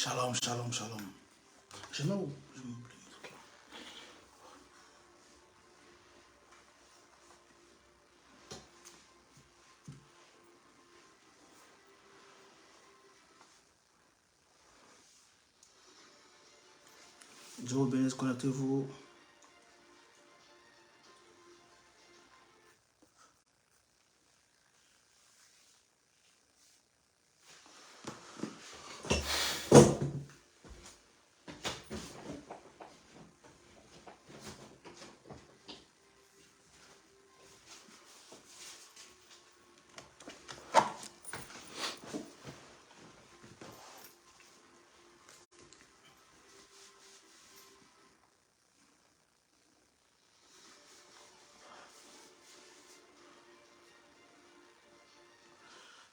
Shalom, shalom, shalom. Je mets où? Je mets plus. Dieu vous bénisse, connectez-vous.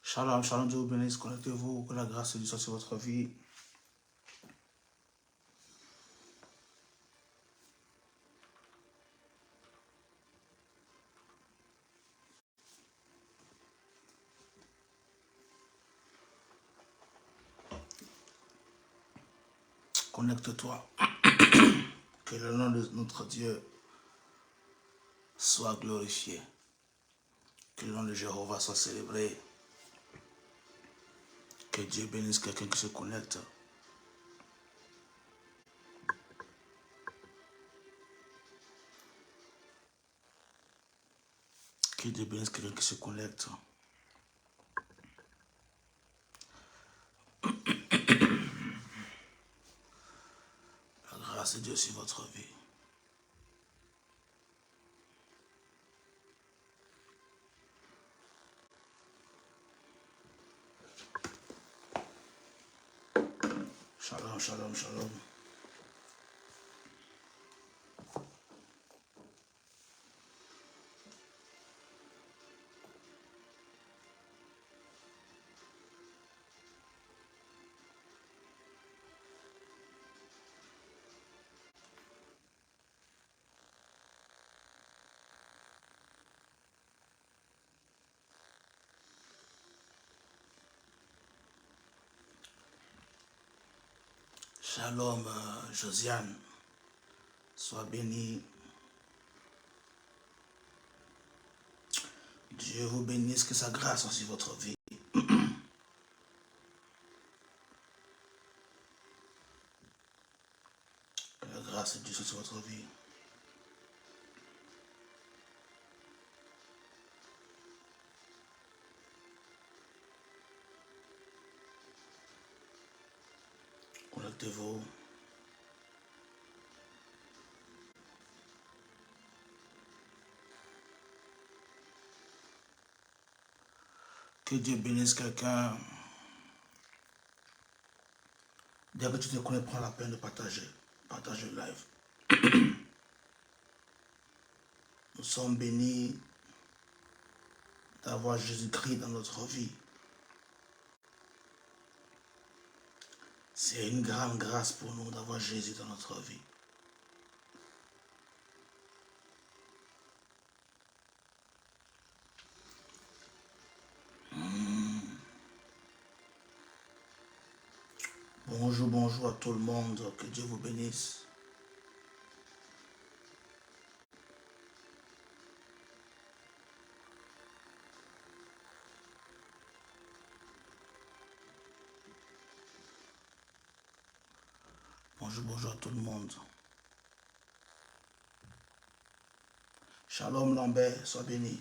Shalom, shalom, Dieu vous bénisse, connectez-vous, que la grâce et du soit sur votre vie. Connecte-toi. Que le nom de notre Dieu soit glorifié. Que le nom de Jéhovah soit célébré. Que Dieu bénisse quelqu'un qui se connecte. Que Dieu bénisse quelqu'un qui se connecte. La grâce de Dieu sur votre vie. Shalom, shalom, shalom. Shalom, Josiane. Sois béni. Dieu vous bénisse, que sa grâce soit sur votre vie. Que la grâce de Dieu soit sur votre vie. Connectez-vous. Que Dieu bénisse quelqu'un. Dès que tu te connais, prends la peine de partager. Partage le live. Nous sommes bénis d'avoir Jésus-Christ dans notre vie. C'est une grande grâce pour nous d'avoir Jésus dans notre vie. Bonjour, bonjour à tout le monde. Que Dieu vous bénisse. Bonjour, bonjour à tout le monde. Shalom Lambert, sois béni.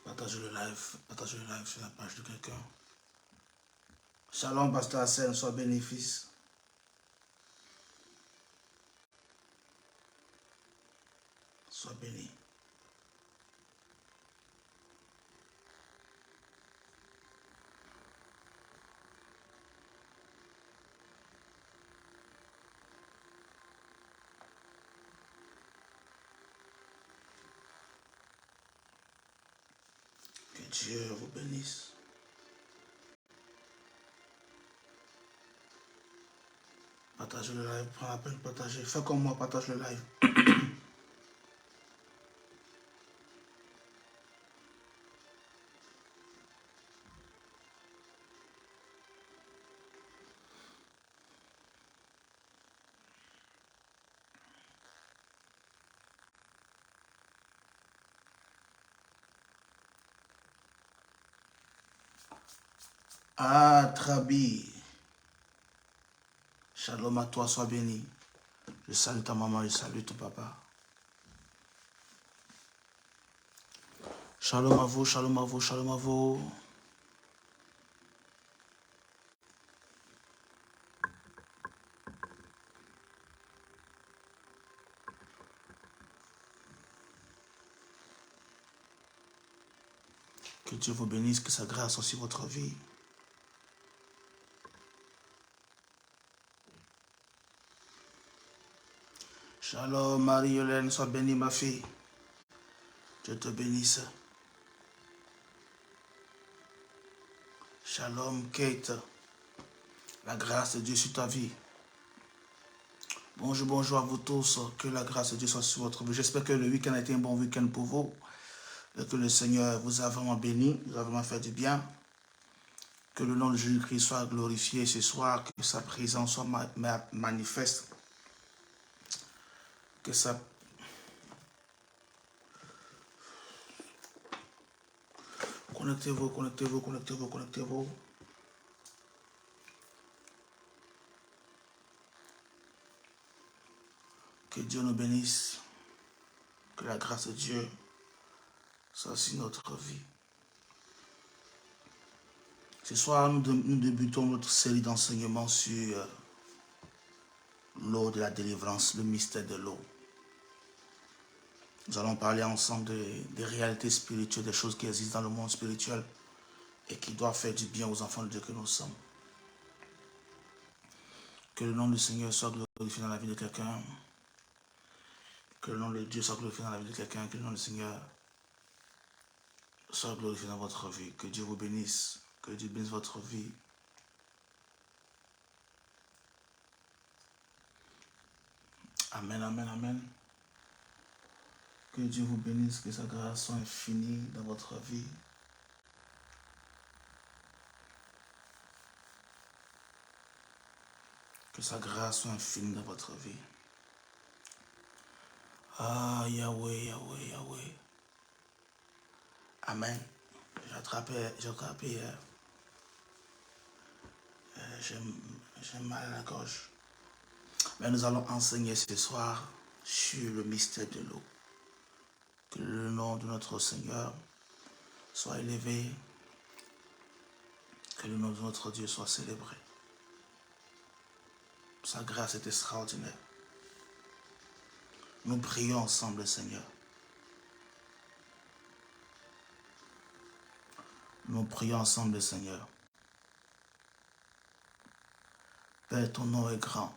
Partagez le live sur la page de quelqu'un. Shalom, Pasteur Hassan, sois béni, fils. Sois béni. Que Dieu vous bénisse. Partage le live, prends la peine de partager. Fais comme moi, partage le live. Ah, Trabi. Shalom à toi, sois béni. Je salue ta maman, je salue ton papa. Shalom à vous, shalom à vous, shalom à vous. Que Dieu vous bénisse, que sa grâce aussi votre vie. Shalom Marie-Hélène, sois bénie ma fille. Dieu te bénisse. Shalom Kate. La grâce de Dieu sur ta vie. Bonjour, bonjour à vous tous. Que la grâce de Dieu soit sur votre vie. J'espère que le week-end a été un bon week-end pour vous. Et que le Seigneur vous a vraiment béni, vous a vraiment fait du bien. Que le nom de Jésus-Christ soit glorifié ce soir. Que sa présence soit manifeste. Que ça... Connectez-vous, connectez-vous, connectez-vous, connectez-vous. Que Dieu nous bénisse. Que la grâce de Dieu soit sur notre vie. Ce soir, nous débutons notre série d'enseignements sur l'eau de la délivrance, le mystère de l'eau. Nous allons parler ensemble des réalités spirituelles, des choses qui existent dans le monde spirituel et qui doivent faire du bien aux enfants de Dieu que nous sommes. Que le nom du Seigneur soit glorifié dans la vie de quelqu'un. Que le nom de Dieu soit glorifié dans la vie de quelqu'un. Que le nom du Seigneur soit glorifié dans votre vie. Que Dieu vous bénisse. Que Dieu bénisse votre vie. Amen, amen, amen. Que Dieu vous bénisse, que sa grâce soit infinie dans votre vie. Que sa grâce soit infinie dans votre vie. Ah, Yahweh, Yahweh, Yahweh. Amen. J'ai attrapé j'ai mal à la gorge. Mais nous allons enseigner ce soir sur le mystère de l'eau. Que le nom de notre Seigneur soit élevé. Que le nom de notre Dieu soit célébré. Sa grâce est extraordinaire. Nous prions ensemble, Seigneur. Nous prions ensemble, Seigneur. Père, ton nom est grand.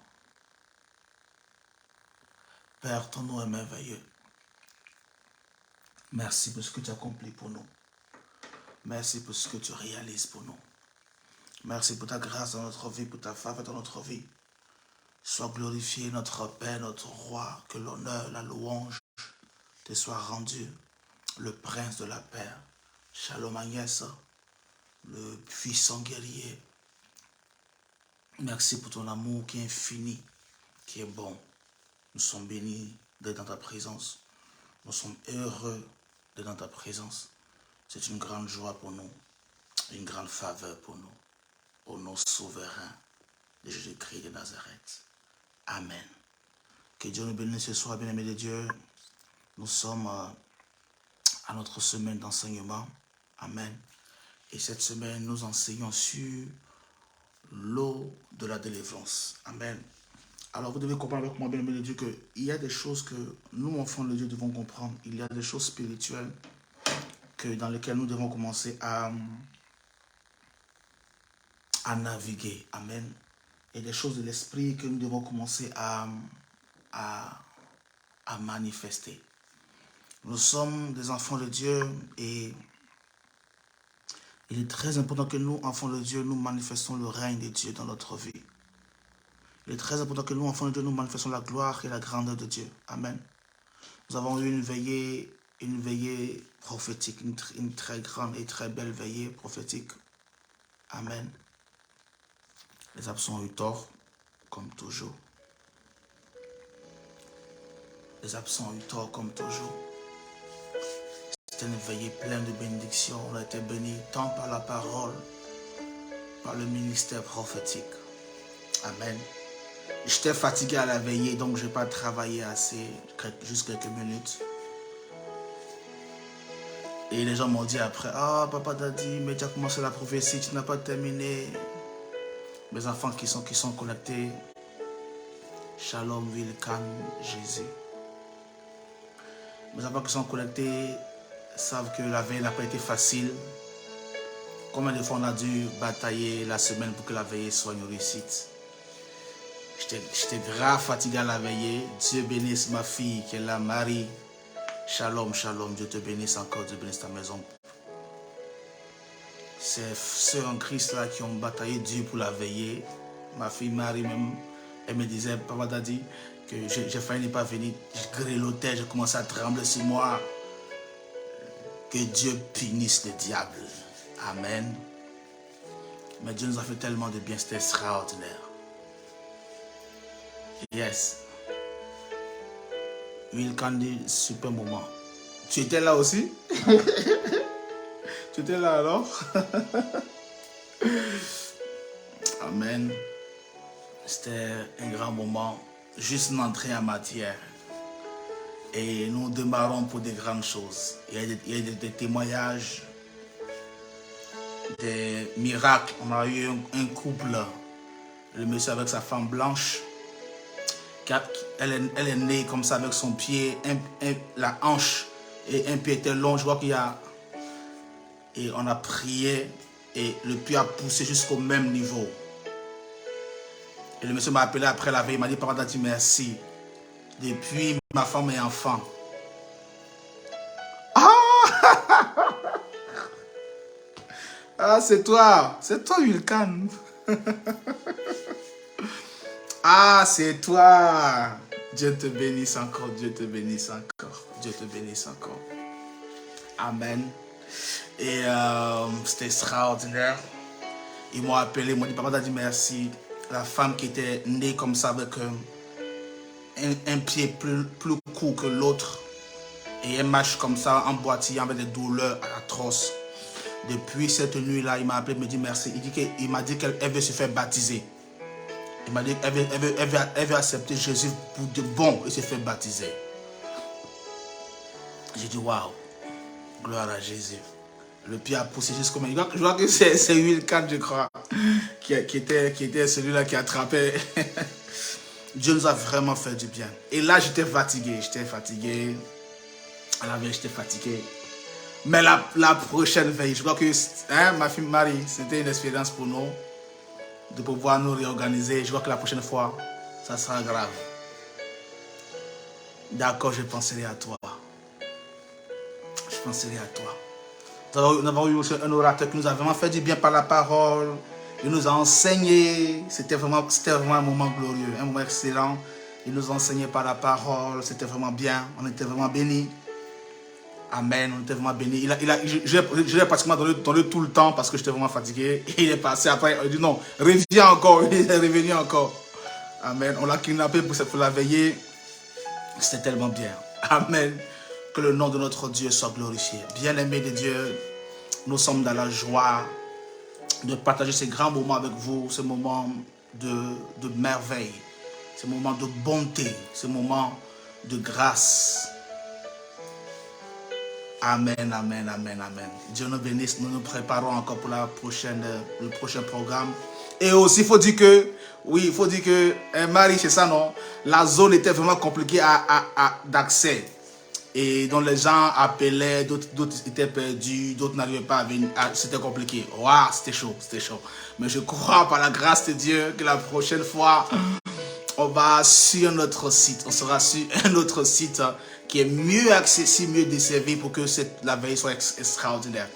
Père, ton nom est merveilleux. Merci pour ce que tu accomplis pour nous. Merci pour ce que tu réalises pour nous. Merci pour ta grâce dans notre vie, pour ta faveur dans notre vie. Sois glorifié notre Père, notre Roi, que l'honneur, la louange te soit rendue. Le Prince de la paix, Shalom Agnès, le puissant guerrier. Merci pour ton amour qui est infini, qui est bon. Nous sommes bénis d'être dans ta présence. Nous sommes heureux d'être dans ta présence. C'est une grande joie pour nous, une grande faveur pour nous. Au nom souverain de Jésus-Christ de Nazareth. Amen. Que Dieu nous bénisse ce soir, bien-aimés de Dieu. Nous sommes à notre semaine d'enseignement. Amen. Et cette semaine, nous enseignons sur l'eau de la délivrance. Amen. Alors, vous devez comprendre avec moi, bien-aimés de Dieu, qu'il y a des choses que nous, enfants de Dieu, devons comprendre. Il y a des choses spirituelles dans lesquelles nous devons commencer à naviguer. Amen. Et des choses de l'esprit que nous devons commencer à manifester. Nous sommes des enfants de Dieu et il est très important que nous, enfants de Dieu, nous manifestons le règne de Dieu dans notre vie. Il est très important que nous, enfants de Dieu, nous manifestons la gloire et la grandeur de Dieu. Amen. Nous avons eu une veillée prophétique, une très grande et très belle veillée prophétique. Amen. Les absents ont eu tort, comme toujours. Les absents ont eu tort, comme toujours. C'était une veillée pleine de bénédictions. On a été bénis tant par la parole, par le ministère prophétique. Amen. J'étais fatigué à la veillée, donc je n'ai pas travaillé assez, juste quelques minutes. Et les gens m'ont dit après, ah, Papa Daddy, mais tu as commencé la prophétie, tu n'as pas terminé. Mes enfants qui sont connectés, Shalom, Vilkan, Jésus. Mes enfants qui sont connectés savent que la veille n'a pas été facile. Combien de fois on a dû batailler la semaine pour que la veillée soit une réussite. J'étais grave fatigué à la veillée. Dieu bénisse ma fille qui est là, Marie. Shalom, shalom. Dieu te bénisse encore. Dieu bénisse ta maison. Ces sœurs en Christ là qui ont bataillé Dieu pour la veillée. Ma fille Marie même, elle me disait, Papa Daddy, que j'ai failli ne pas venir. Je grelottais, j'ai commencé à trembler sur moi. Que Dieu punisse le diable. Amen. Mais Dieu nous a fait tellement de bien, c'était extraordinaire. Yes. Will Candy, super moment. Tu étais là aussi? Tu étais là alors? Amen. C'était un grand moment. Juste une entrée en matière. Et nous démarrons pour des grandes choses. Il y a des témoignages, des miracles. On a eu un couple, le monsieur avec sa femme blanche. Elle est née comme ça avec son pied, la hanche et un pied était long. Je vois qu'il y a... Et on a prié et le pied a poussé jusqu'au même niveau. Et le monsieur m'a appelé après la veille, il m'a dit, Papa Daddy, merci. Depuis, ma femme est enfant. Ah, c'est toi, Wilkan. Ah, c'est toi. Dieu te bénisse encore, Dieu te bénisse encore, Dieu te bénisse encore. Amen. Et c'était extraordinaire. Ils m'ont appelé, ils m'ont dit, Papa Daddy, merci. La femme qui était née comme ça avec un pied plus court que l'autre. Et elle marche comme ça en boitillant avec des douleurs atroces. Depuis cette nuit-là, il m'a appelé, il me dit merci. Il m'a dit qu'elle veut se faire baptiser. Il m'a dit qu'elle veut accepter Jésus pour de bon et se faire baptiser. J'ai dit waouh, gloire à Jésus. Le pied a poussé jusqu'au même. Je vois que c'est Wilkan, je crois, qui était celui-là qui attrapait. Dieu nous a vraiment fait du bien. Et là, j'étais fatigué. À la veille, j'étais fatigué. Mais la prochaine veille, je crois que ma fille Marie, c'était une expérience pour nous de pouvoir nous réorganiser. Je crois que la prochaine fois, ça sera grave. D'accord, je penserai à toi. Je penserai à toi. Nous avons eu aussi un orateur qui nous a vraiment fait du bien par la parole. Il nous a enseigné. C'était vraiment un moment glorieux, un moment excellent. Il nous a enseigné par la parole. C'était vraiment bien. On était vraiment bénis. Amen, on était vraiment bénis. Je l'ai pratiquement donné tout le temps parce que j'étais vraiment fatigué. Il est passé après, il a dit non, reviens encore. Il est revenu encore. Amen, on l'a kidnappé pour la veiller. C'était tellement bien. Amen, que le nom de notre Dieu soit glorifié. Bien-aimés de Dieu, nous sommes dans la joie de partager ces grands moments avec vous, ces moments de merveille, ces moments de bonté, ces moments de grâce. Amen, amen, amen, amen. Dieu nous bénisse. Nous nous préparons encore pour le prochain programme. Et aussi, il faut dire que, Marie, c'est ça, non? La zone était vraiment compliquée d'accès. Et donc, les gens appelaient, d'autres étaient perdus, d'autres n'arrivaient pas à venir. C'était compliqué. Waouh, c'était chaud. Mais je crois par la grâce de Dieu que la prochaine fois, on va sur notre site. On sera sur un autre site qui est mieux accessible, mieux desservi pour que la veille soit extraordinaire.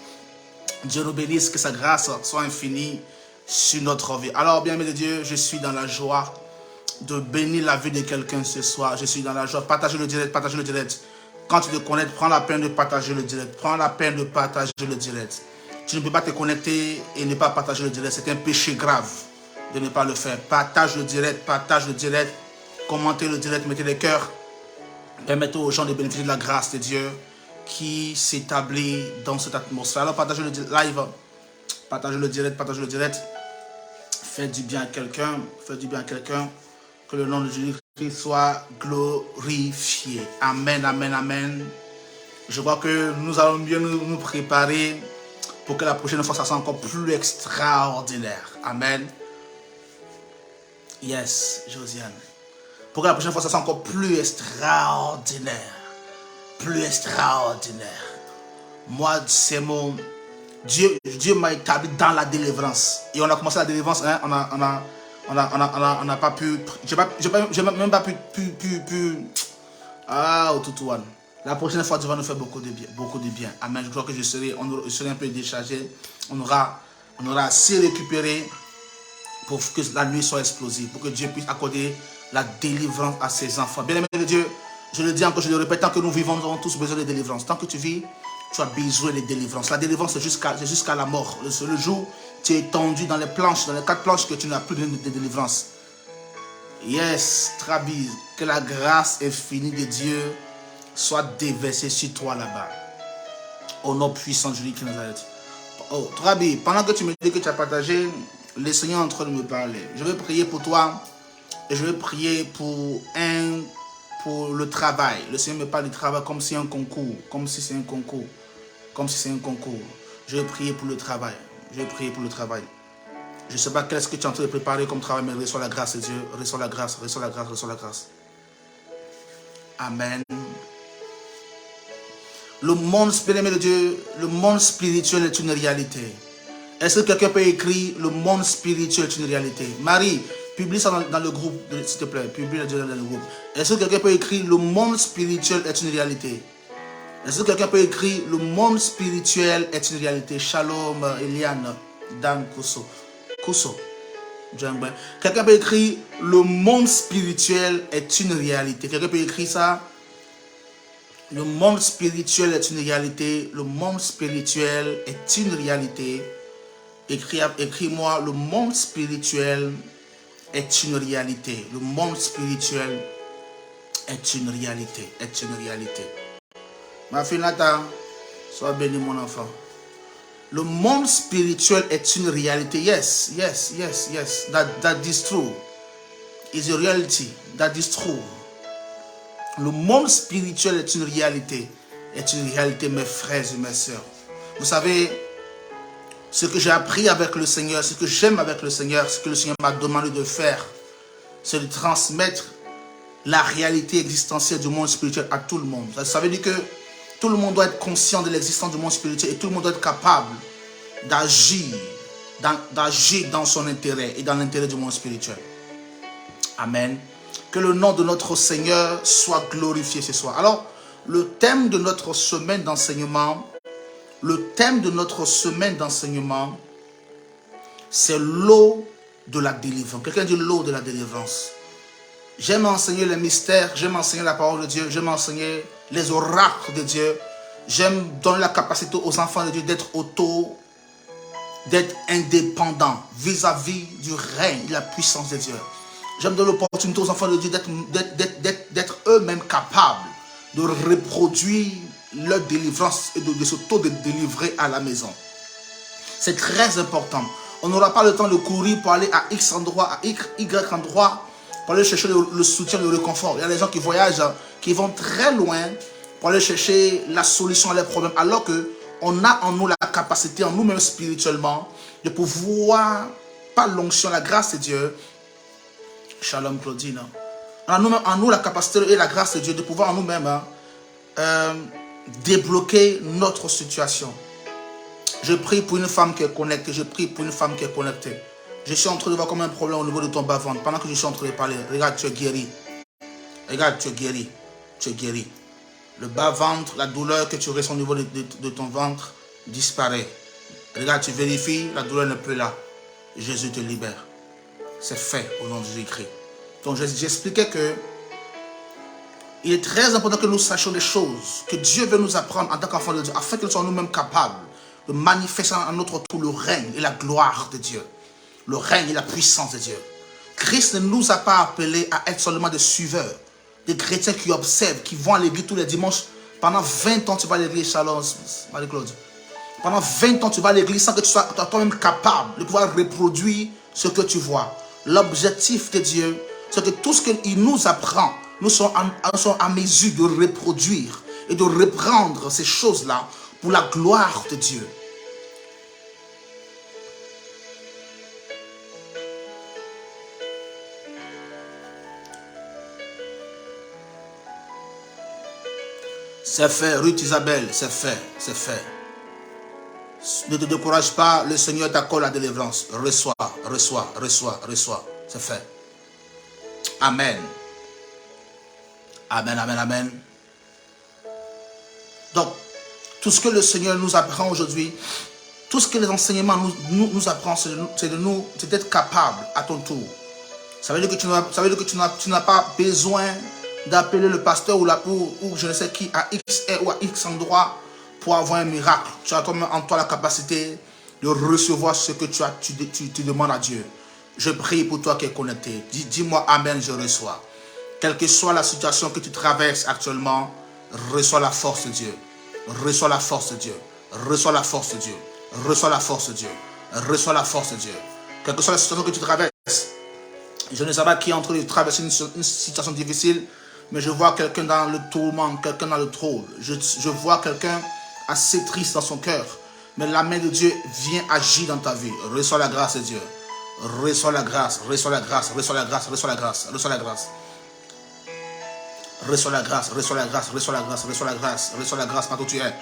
Dieu nous bénisse, que sa grâce soit infinie sur notre vie. Alors, bien aimé de Dieu, je suis dans la joie de bénir la vie de quelqu'un ce soir. Je suis dans la joie. Partagez le direct, partagez le direct. Quand tu te connectes, prends la peine de partager le direct. Prends la peine de partager le direct. Tu ne peux pas te connecter et ne pas partager le direct. C'est un péché grave de ne pas le faire. Partage le direct, commentez le direct, mettez les cœurs. Permettez aux gens de bénéficier de la grâce de Dieu qui s'établit dans cette atmosphère. Alors partagez le live, partagez le direct. Faites du bien à quelqu'un, que le nom de Jésus-Christ soit glorifié. Amen, amen, amen. Je crois que nous allons bien nous préparer pour que la prochaine fois, ça soit encore plus extraordinaire. Amen. Yes, Josiane. Pour que la prochaine fois, ça soit encore plus extraordinaire. Plus extraordinaire. Moi, c'est mon... Dieu m'a établi dans la délivrance. Et on a commencé la délivrance, hein? On n'a pas pu... J'ai même pas pu... Ah, au Toutouane. La prochaine fois, Dieu va nous faire beaucoup de bien. Amen. Je crois que je serai un peu déchargé. On aura assez récupéré pour que la nuit soit explosive, pour que Dieu puisse accorder la délivrance à ses enfants. Bien-aimé de Dieu, je le dis encore, je le répète, tant que nous vivons, nous avons tous besoin de délivrance. Tant que tu vis, tu as besoin de délivrance. La délivrance, c'est jusqu'à la mort. Le jour, tu es tendu dans les 4 planches, que tu n'as plus de délivrance. Yes, Trabi, que la grâce infinie de Dieu soit déversée sur toi là-bas. Au nom puissant de Jésus qui Nazareth. Oh, Trabi, pendant que tu me dis que tu as partagé, le Seigneur est en train de me parler. Je vais prier pour toi et je vais prier pour le travail. Le Seigneur me parle du travail comme si c'est un concours. Je vais prier pour le travail. Je ne sais pas qu'est-ce que tu es en train de préparer comme travail, mais reçois la grâce de Dieu. Reçois la grâce. Amen. Le monde spirituel de Dieu, le monde spirituel est une réalité. Est-ce que quelqu'un peut écrire le monde spirituel est une réalité? Marie, publie ça dans le groupe, s'il te plaît. Publie dans le groupe. Est-ce que quelqu'un peut écrire le monde spirituel est une réalité? Est-ce que quelqu'un peut écrire le monde spirituel est une réalité? Shalom, Eliane, Dan Kousso. Quelqu'un peut écrire le monde spirituel est une réalité? Quelqu'un peut écrire ça? Le monde spirituel est une réalité. Le monde spirituel est une réalité. Écris-moi, le monde spirituel est une réalité. Le monde spirituel est une réalité. Ma fille Nata, sois béni mon enfant. Le monde spirituel est une réalité. Yes. That is true. It's a reality. That is true. Le monde spirituel est une réalité. Mes frères et mes sœurs. Vous savez, ce que j'ai appris avec le Seigneur, ce que j'aime avec le Seigneur, ce que le Seigneur m'a demandé de faire, c'est de transmettre la réalité existentielle du monde spirituel à tout le monde. Ça veut dire que tout le monde doit être conscient de l'existence du monde spirituel et tout le monde doit être capable d'agir dans son intérêt et dans l'intérêt du monde spirituel. Amen. Que le nom de notre Seigneur soit glorifié ce soir. Alors, le thème de notre semaine d'enseignement, c'est l'eau de la délivrance. Quelqu'un dit l'eau de la délivrance. J'aime enseigner les mystères, j'aime enseigner la parole de Dieu, j'aime enseigner les oracles de Dieu. J'aime donner la capacité aux enfants de Dieu d'être indépendants vis-à-vis du règne et la puissance de Dieu. J'aime donner l'opportunité aux enfants de Dieu d'être eux-mêmes capables de reproduire leur délivrance et de s'auto-délivrer à la maison. C'est très important. On n'aura pas le temps de courir pour aller à X endroit, à Y endroit, pour aller chercher le soutien, le réconfort. Il y a des gens qui voyagent, qui vont très loin pour aller chercher la solution à leurs problèmes, alors qu'on a en nous la capacité, en nous-mêmes spirituellement, de pouvoir, par l'onction, la grâce de Dieu, Shalom Claudine, on a en nous la capacité et la grâce de Dieu de pouvoir en nous-mêmes débloquer notre situation. Je prie pour une femme qui est connectée. Je suis en train de voir comme un problème au niveau de ton bas-ventre. Pendant que je suis en train de parler, regarde, tu es guéri. Tu es guéri. Le bas-ventre, la douleur que tu ressens au niveau de ton ventre disparaît. Regarde, tu vérifies, la douleur n'est plus là. Jésus te libère. C'est fait au nom de Jésus-Christ. Donc j'expliquais que il est très important que nous sachions les choses que Dieu veut nous apprendre en tant qu'enfants de Dieu, afin que nous soyons nous-mêmes capables de manifester en notre tour le règne et la gloire de Dieu. Le règne et la puissance de Dieu. Christ ne nous a pas appelés à être seulement des suiveurs, des chrétiens qui observent, qui vont à l'église tous les dimanches. Pendant 20 ans, tu vas à l'église, Shalom, Marie-Claude. Pendant 20 ans, tu vas à l'église sans que tu sois toi-même capable de pouvoir reproduire ce que tu vois. L'objectif de Dieu, c'est que tout ce qu'il nous apprend, nous sommes en mesure de reproduire et de reprendre ces choses-là pour la gloire de Dieu. C'est fait, Ruth Isabelle, c'est fait, c'est fait. Ne te décourage pas, le Seigneur t'accorde la délivrance. Reçois, reçois, reçois, reçois. C'est fait. Amen. Amen, amen, amen. Donc, tout ce que le Seigneur nous apprend aujourd'hui, tout ce que les enseignements nous apprennent, c'est d'être capable à ton tour. Ça veut dire que tu n'as pas besoin d'appeler le pasteur ou je ne sais qui à X ou à X endroit pour avoir un miracle. Tu as toi-même en toi la capacité de recevoir ce que tu demandes à Dieu. Je prie pour toi qui es connecté. Dis-moi Amen, je reçois. Quelle que soit la situation que tu traverses actuellement, reçois la force de Dieu. Reçois la force de Dieu. Reçois la force de Dieu. Reçois la force de Dieu. Reçois la force de Dieu. Quelle que soit la situation que tu traverses, je ne sais pas qui est en train de traverser une situation difficile, mais je vois quelqu'un dans le tourment, quelqu'un dans le trouble. Je vois quelqu'un assez triste dans son cœur. Mais la main de Dieu vient agir dans ta vie. Reçois la grâce de Dieu. Reçois la grâce, reçois la grâce, reçois la grâce, reçois la grâce, reçois la grâce. Reçois la grâce, reçois la grâce, reçois la grâce, reçois la grâce, reçois la grâce partout où tu es.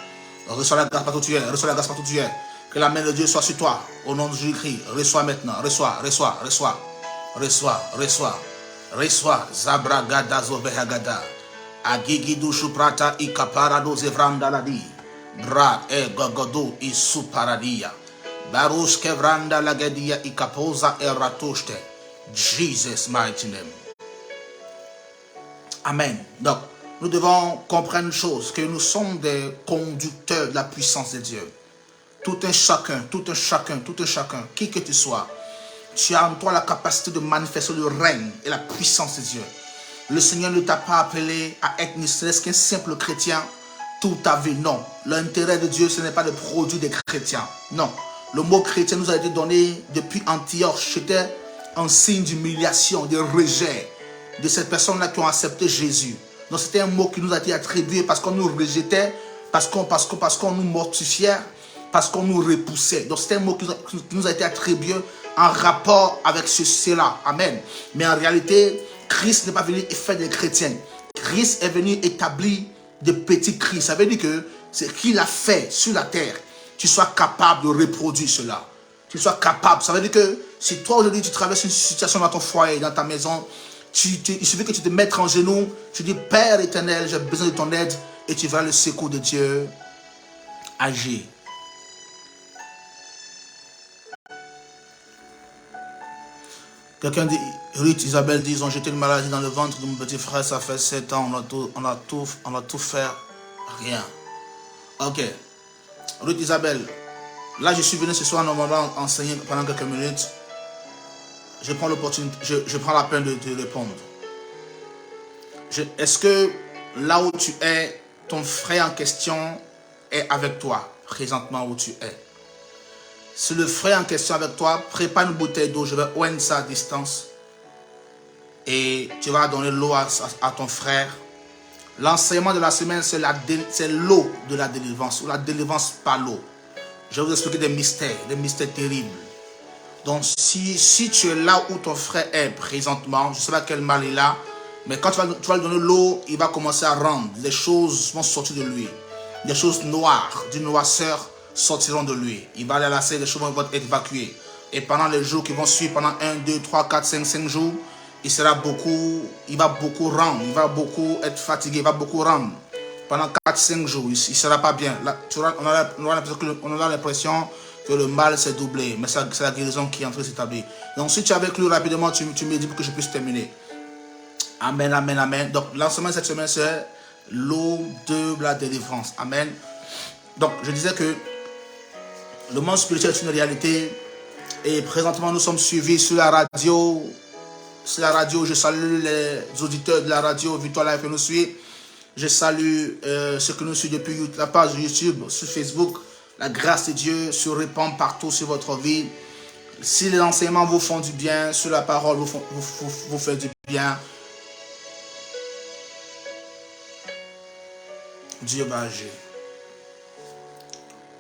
Reçois la grâce partout où tu es, reçois la grâce partout où tu es. Que la main de Dieu soit sur toi. Au nom de Jésus-Christ, reçois maintenant, reçois, reçois, reçois. Reçois, reçois, reçois. Zabra gada zovehagada. Agigidu shuprata ikaparado zevrandaladi. Bra e gogodo isuparadia. Barush kevranda lagadia ikapoza eratoshte. Jesus mighty name. Amen. Donc, nous devons comprendre une chose, que nous sommes des conducteurs de la puissance de Dieu. Tout un chacun, qui que tu sois, tu as en toi la capacité de manifester le règne et la puissance de Dieu. Le Seigneur ne t'a pas appelé à être ne serait-ce qu'un simple chrétien toute ta vie. Non. L'intérêt de Dieu, ce n'est pas de produire des chrétiens. Non. Le mot chrétien nous a été donné depuis Antioche. C'était un signe d'humiliation, de rejet de ces personnes-là qui ont accepté Jésus. Donc c'était un mot qui nous a été attribué parce qu'on nous rejetait, parce qu'on nous mortifiait, parce qu'on nous repoussait. Donc c'était un mot qui nous a été attribué en rapport avec cela. Amen. Mais en réalité, Christ n'est pas venu faire des chrétiens. Christ est venu établir des petits Christ. Ça veut dire que ce qu'il a fait sur la terre, tu sois capable de reproduire cela. Tu sois capable. Ça veut dire que si toi aujourd'hui tu traverses une situation dans ton foyer, dans ta maison, il suffit que tu te mettes en genoux, tu dis Père éternel, j'ai besoin de ton aide et tu vas le secours de Dieu agir. Quelqu'un dit, Ruth, Isabelle dit, ils ont jeté une maladie dans le ventre de mon petit frère, ça fait 7 ans, on a tout fait, rien. Ok. Ruth, Isabelle, là je suis venu ce soir normalement enseigner pendant quelques minutes. Je prends l'opportunité, je prends la peine de te répondre. Est-ce que là où tu es, ton frère en question est avec toi, présentement où tu es? Si le frère en question est avec toi, prépare une bouteille d'eau, je vais oindre ça à distance. Et tu vas donner l'eau à ton frère. L'enseignement de la semaine, c'est l'eau de la délivrance, ou la délivrance par l'eau. Je vais vous expliquer des mystères terribles. Donc, si tu es là où ton frère est présentement, je ne sais pas quel mal il a, mais quand tu vas lui donner l'eau, il va commencer à rendre. Les choses vont sortir de lui. Des choses noires, d'une noirceur sortiront de lui. Il va aller lasser, les choses vont être évacuées. Et pendant les jours qui vont suivre, pendant 1, 2, 3, 4, 5 jours, il va beaucoup rendre, il va beaucoup être fatigué, il va beaucoup rendre. Pendant 4-5 jours, il ne sera pas bien. Là, on a l'impression que le mal s'est doublé, mais c'est la guérison qui est en train de s'établir. Donc si tu es avec lui rapidement, tu me dis pour que je puisse terminer. Amen, amen, amen. Donc, l'enseignement cette semaine, c'est l'eau de la délivrance. Amen. Donc, je disais que le monde spirituel est une réalité. Et présentement, nous sommes suivis sur la radio. Sur la radio, je salue les auditeurs de la radio Victoire Life qui nous suivent. Je salue ceux qui nous suivent depuis la page YouTube, sur Facebook. La grâce de Dieu se répand partout sur votre vie. Si les enseignements vous font du bien, sur la parole vous fait du bien, Dieu va agir.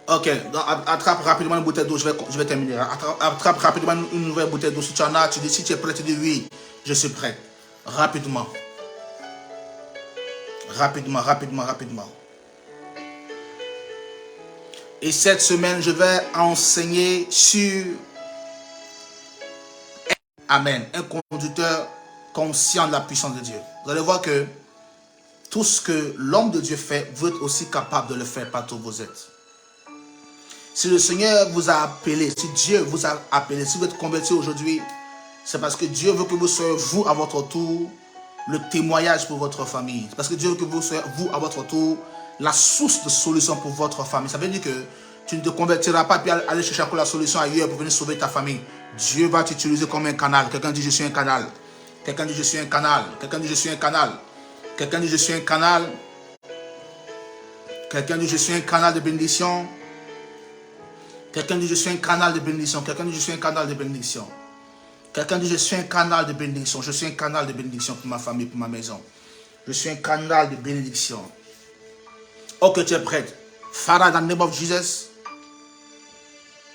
Ok, donc attrape rapidement une bouteille d'eau, je vais terminer. Attrape rapidement une nouvelle bouteille d'eau. Si tu en as, tu dis si tu es prêt, tu dis oui, je suis prêt. Rapidement. Rapidement, rapidement, rapidement. Et cette semaine, je vais enseigner sur Amen, un conducteur conscient de la puissance de Dieu. Vous allez voir que tout ce que l'homme de Dieu fait, vous êtes aussi capable de le faire partout où vous êtes. Si le Seigneur vous a appelé, si Dieu vous a appelé, si vous êtes converti aujourd'hui, c'est parce que Dieu veut que vous soyez, vous, à votre tour, le témoignage pour votre famille. C'est parce que Dieu veut que vous soyez, vous, à votre tour, la source de solution pour votre famille. Ça veut dire que tu ne te convertiras pas puis aller chercher la solution ailleurs pour venir sauver ta famille. Dieu va t'utiliser comme un canal. Quelqu'un dit je suis un canal. Quelqu'un dit je suis un canal. Quelqu'un dit je suis un canal. Quelqu'un dit je suis un canal. Quelqu'un dit je suis un canal de bénédiction. Quelqu'un dit je suis un canal de bénédiction. Quelqu'un dit je suis un canal de bénédiction. Quelqu'un dit je suis un canal de bénédiction. Je suis un canal de bénédiction pour ma famille, pour ma maison. Je suis un canal de bénédiction. Ok, tu es prête. Father, in the name of Jesus,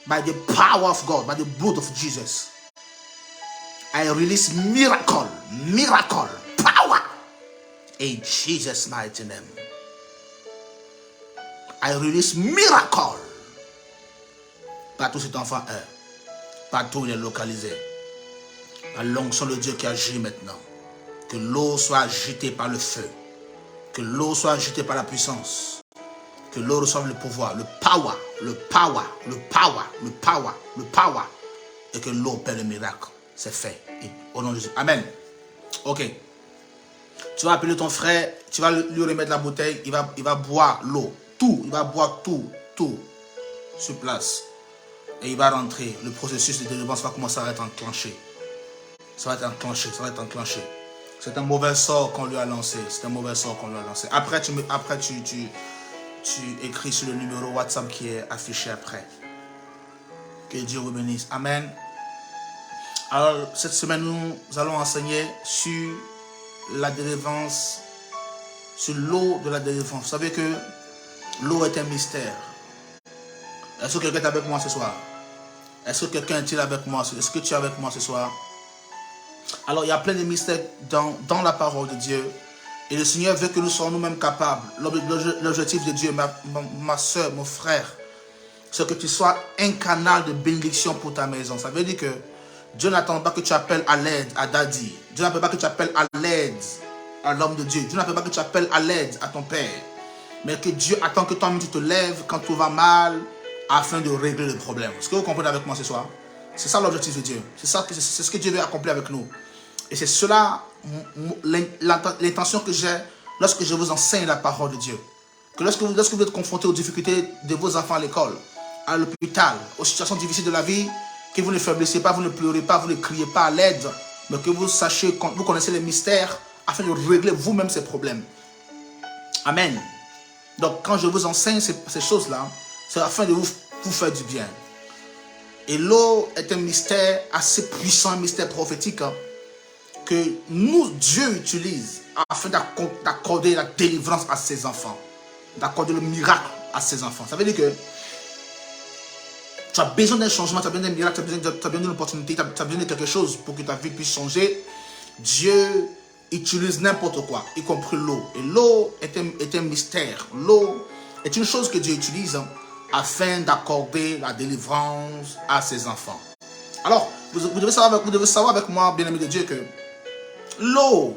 by the power of God, by the blood of Jesus, I release miracle, power in Jesus' mighty name. I release miracle. Partout cet enfant est, partout il est localisé. La l'onction de Dieu qui agit maintenant. Que l'eau soit agitée par le feu. Que l'eau soit agitée par la puissance. Que l'eau reçoive le pouvoir, le power. Et que l'eau opère le miracle. C'est fait. Et au nom de Jésus. Amen. Ok. Tu vas appeler ton frère, tu vas lui remettre la bouteille, il va boire l'eau. Tout, il va boire tout sur place. Et il va rentrer. Le processus de délivrance va commencer à être enclenché. Ça va être enclenché. C'est un mauvais sort qu'on lui a lancé. Après, tu écris sur le numéro WhatsApp qui est affiché après. Que Dieu vous bénisse. Amen. Alors, cette semaine, nous allons enseigner sur la délivrance, sur l'eau de la délivrance. Vous savez que l'eau est un mystère. Est-ce que quelqu'un est avec moi ce soir? Est-ce que quelqu'un est-il avec moi? Est-ce que tu es avec moi ce soir? Alors, il y a plein de mystères dans la parole de Dieu. Et le Seigneur veut que nous soyons nous-mêmes capables. L'objectif de Dieu, ma soeur, mon frère, c'est que tu sois un canal de bénédiction pour ta maison. Ça veut dire que Dieu n'attend pas que tu appelles à l'aide à Daddy. Dieu n'attend pas que tu appelles à l'aide à l'homme de Dieu. Dieu n'attend pas que tu appelles à l'aide à ton Père. Mais que Dieu attend que toi-même tu te lèves quand tout va mal afin de régler le problème. Est-ce que vous comprenez avec moi ce soir? C'est ça l'objectif de Dieu. C'est ce que Dieu veut accomplir avec nous. Et c'est cela l'intention que j'ai lorsque je vous enseigne la parole de Dieu. Que lorsque vous êtes confrontés aux difficultés de vos enfants à l'école, à l'hôpital, aux situations difficiles de la vie, que vous ne faiblissez pas, vous ne pleurez pas, vous ne criez pas à l'aide, mais que vous sachiez, vous connaissez les mystères afin de régler vous-même ces problèmes. Amen. Donc quand je vous enseigne ces choses-là, c'est afin de vous faire du bien. Et l'eau est un mystère assez puissant, un mystère prophétique, que Dieu utilise afin d'accorder la délivrance à ses enfants, d'accorder le miracle à ses enfants. Ça veut dire que tu as besoin d'un changement, tu as besoin d'un miracle, tu as besoin d'une opportunité, tu as besoin de quelque chose pour que ta vie puisse changer. Dieu utilise n'importe quoi, y compris l'eau. Et l'eau est un mystère. L'eau est une chose que Dieu utilise afin d'accorder la délivrance à ses enfants. Alors, vous devez savoir avec moi, bien-aimé de Dieu, que l'eau,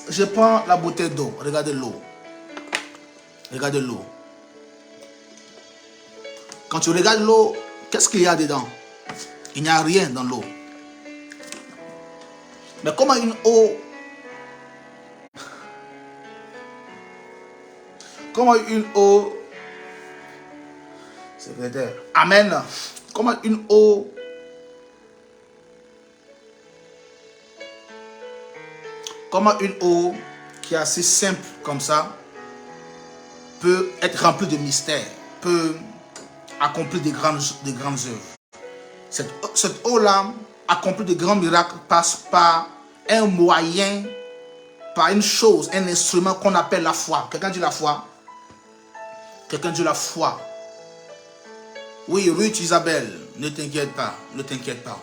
je prends la bouteille d'eau, regardez l'eau. Regardez l'eau. Quand tu regardes l'eau, qu'est-ce qu'il y a dedans? Il n'y a rien dans l'eau. Mais comment une eau... Comment une eau... Secrétaire. Amen. Comment une eau... Comment une eau qui est assez simple comme ça peut être remplie de mystères, peut accomplir des grandes œuvres. Cette eau-là accomplit de grands miracles passe par un moyen, par une chose, un instrument qu'on appelle la foi. Quelqu'un dit la foi? Quelqu'un dit la foi? Oui, Ruth Isabelle, ne t'inquiète pas, ne t'inquiète pas.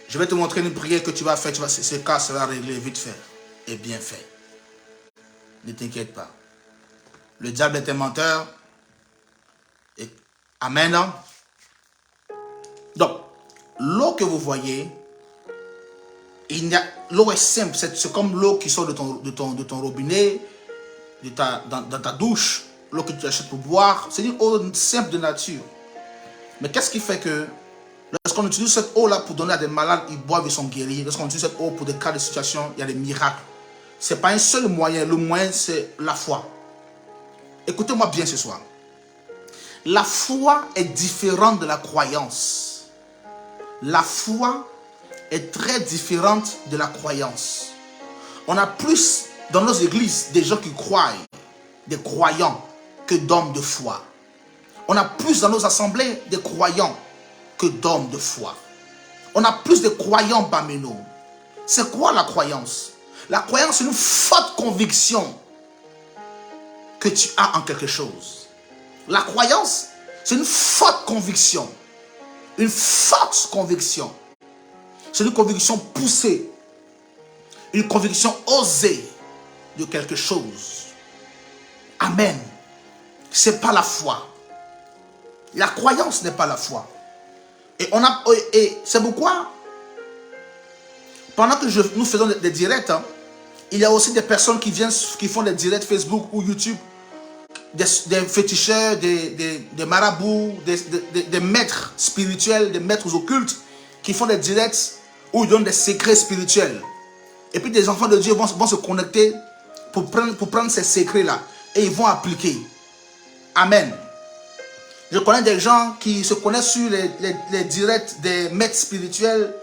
Je vais te montrer une prière que tu vas faire, ce cas sera réglé vite fait et bien fait. Ne t'inquiète pas. Le diable est un menteur. Et, amen. Donc, l'eau que vous voyez, l'eau est simple, c'est comme l'eau qui sort de ton robinet, dans ta douche, l'eau que tu achètes pour boire. C'est une eau simple de nature. Mais qu'est-ce qui fait que lorsqu'on utilise cette eau-là pour donner à des malades, ils boivent et sont guéris. Lorsqu'on utilise cette eau pour des cas de situation, il y a des miracles. Ce n'est pas un seul moyen. Le moyen, c'est la foi. Écoutez-moi bien ce soir. La foi est différente de la croyance. La foi est très différente de la croyance. On a plus dans nos églises des gens qui croient, des croyants, que d'hommes de foi. On a plus dans nos assemblées des croyants que d'hommes de foi. On a plus de croyants parmi nous. C'est quoi la croyance? La croyance, c'est une forte conviction que tu as en quelque chose. La croyance, c'est une forte conviction. Une forte conviction. C'est une conviction poussée. Une conviction osée de quelque chose. Amen. Ce n'est pas la foi. La croyance n'est pas la foi. Et c'est pourquoi, pendant que nous faisons des directs, il y a aussi des personnes qui font des directs Facebook ou YouTube, des féticheurs, des marabouts, des maîtres spirituels, des maîtres occultes, qui font des directs où ils donnent des secrets spirituels. Et puis des enfants de Dieu vont se connecter pour prendre ces secrets-là. Et ils vont appliquer. Amen. Je connais des gens qui se connaissent sur les directs des maîtres spirituels,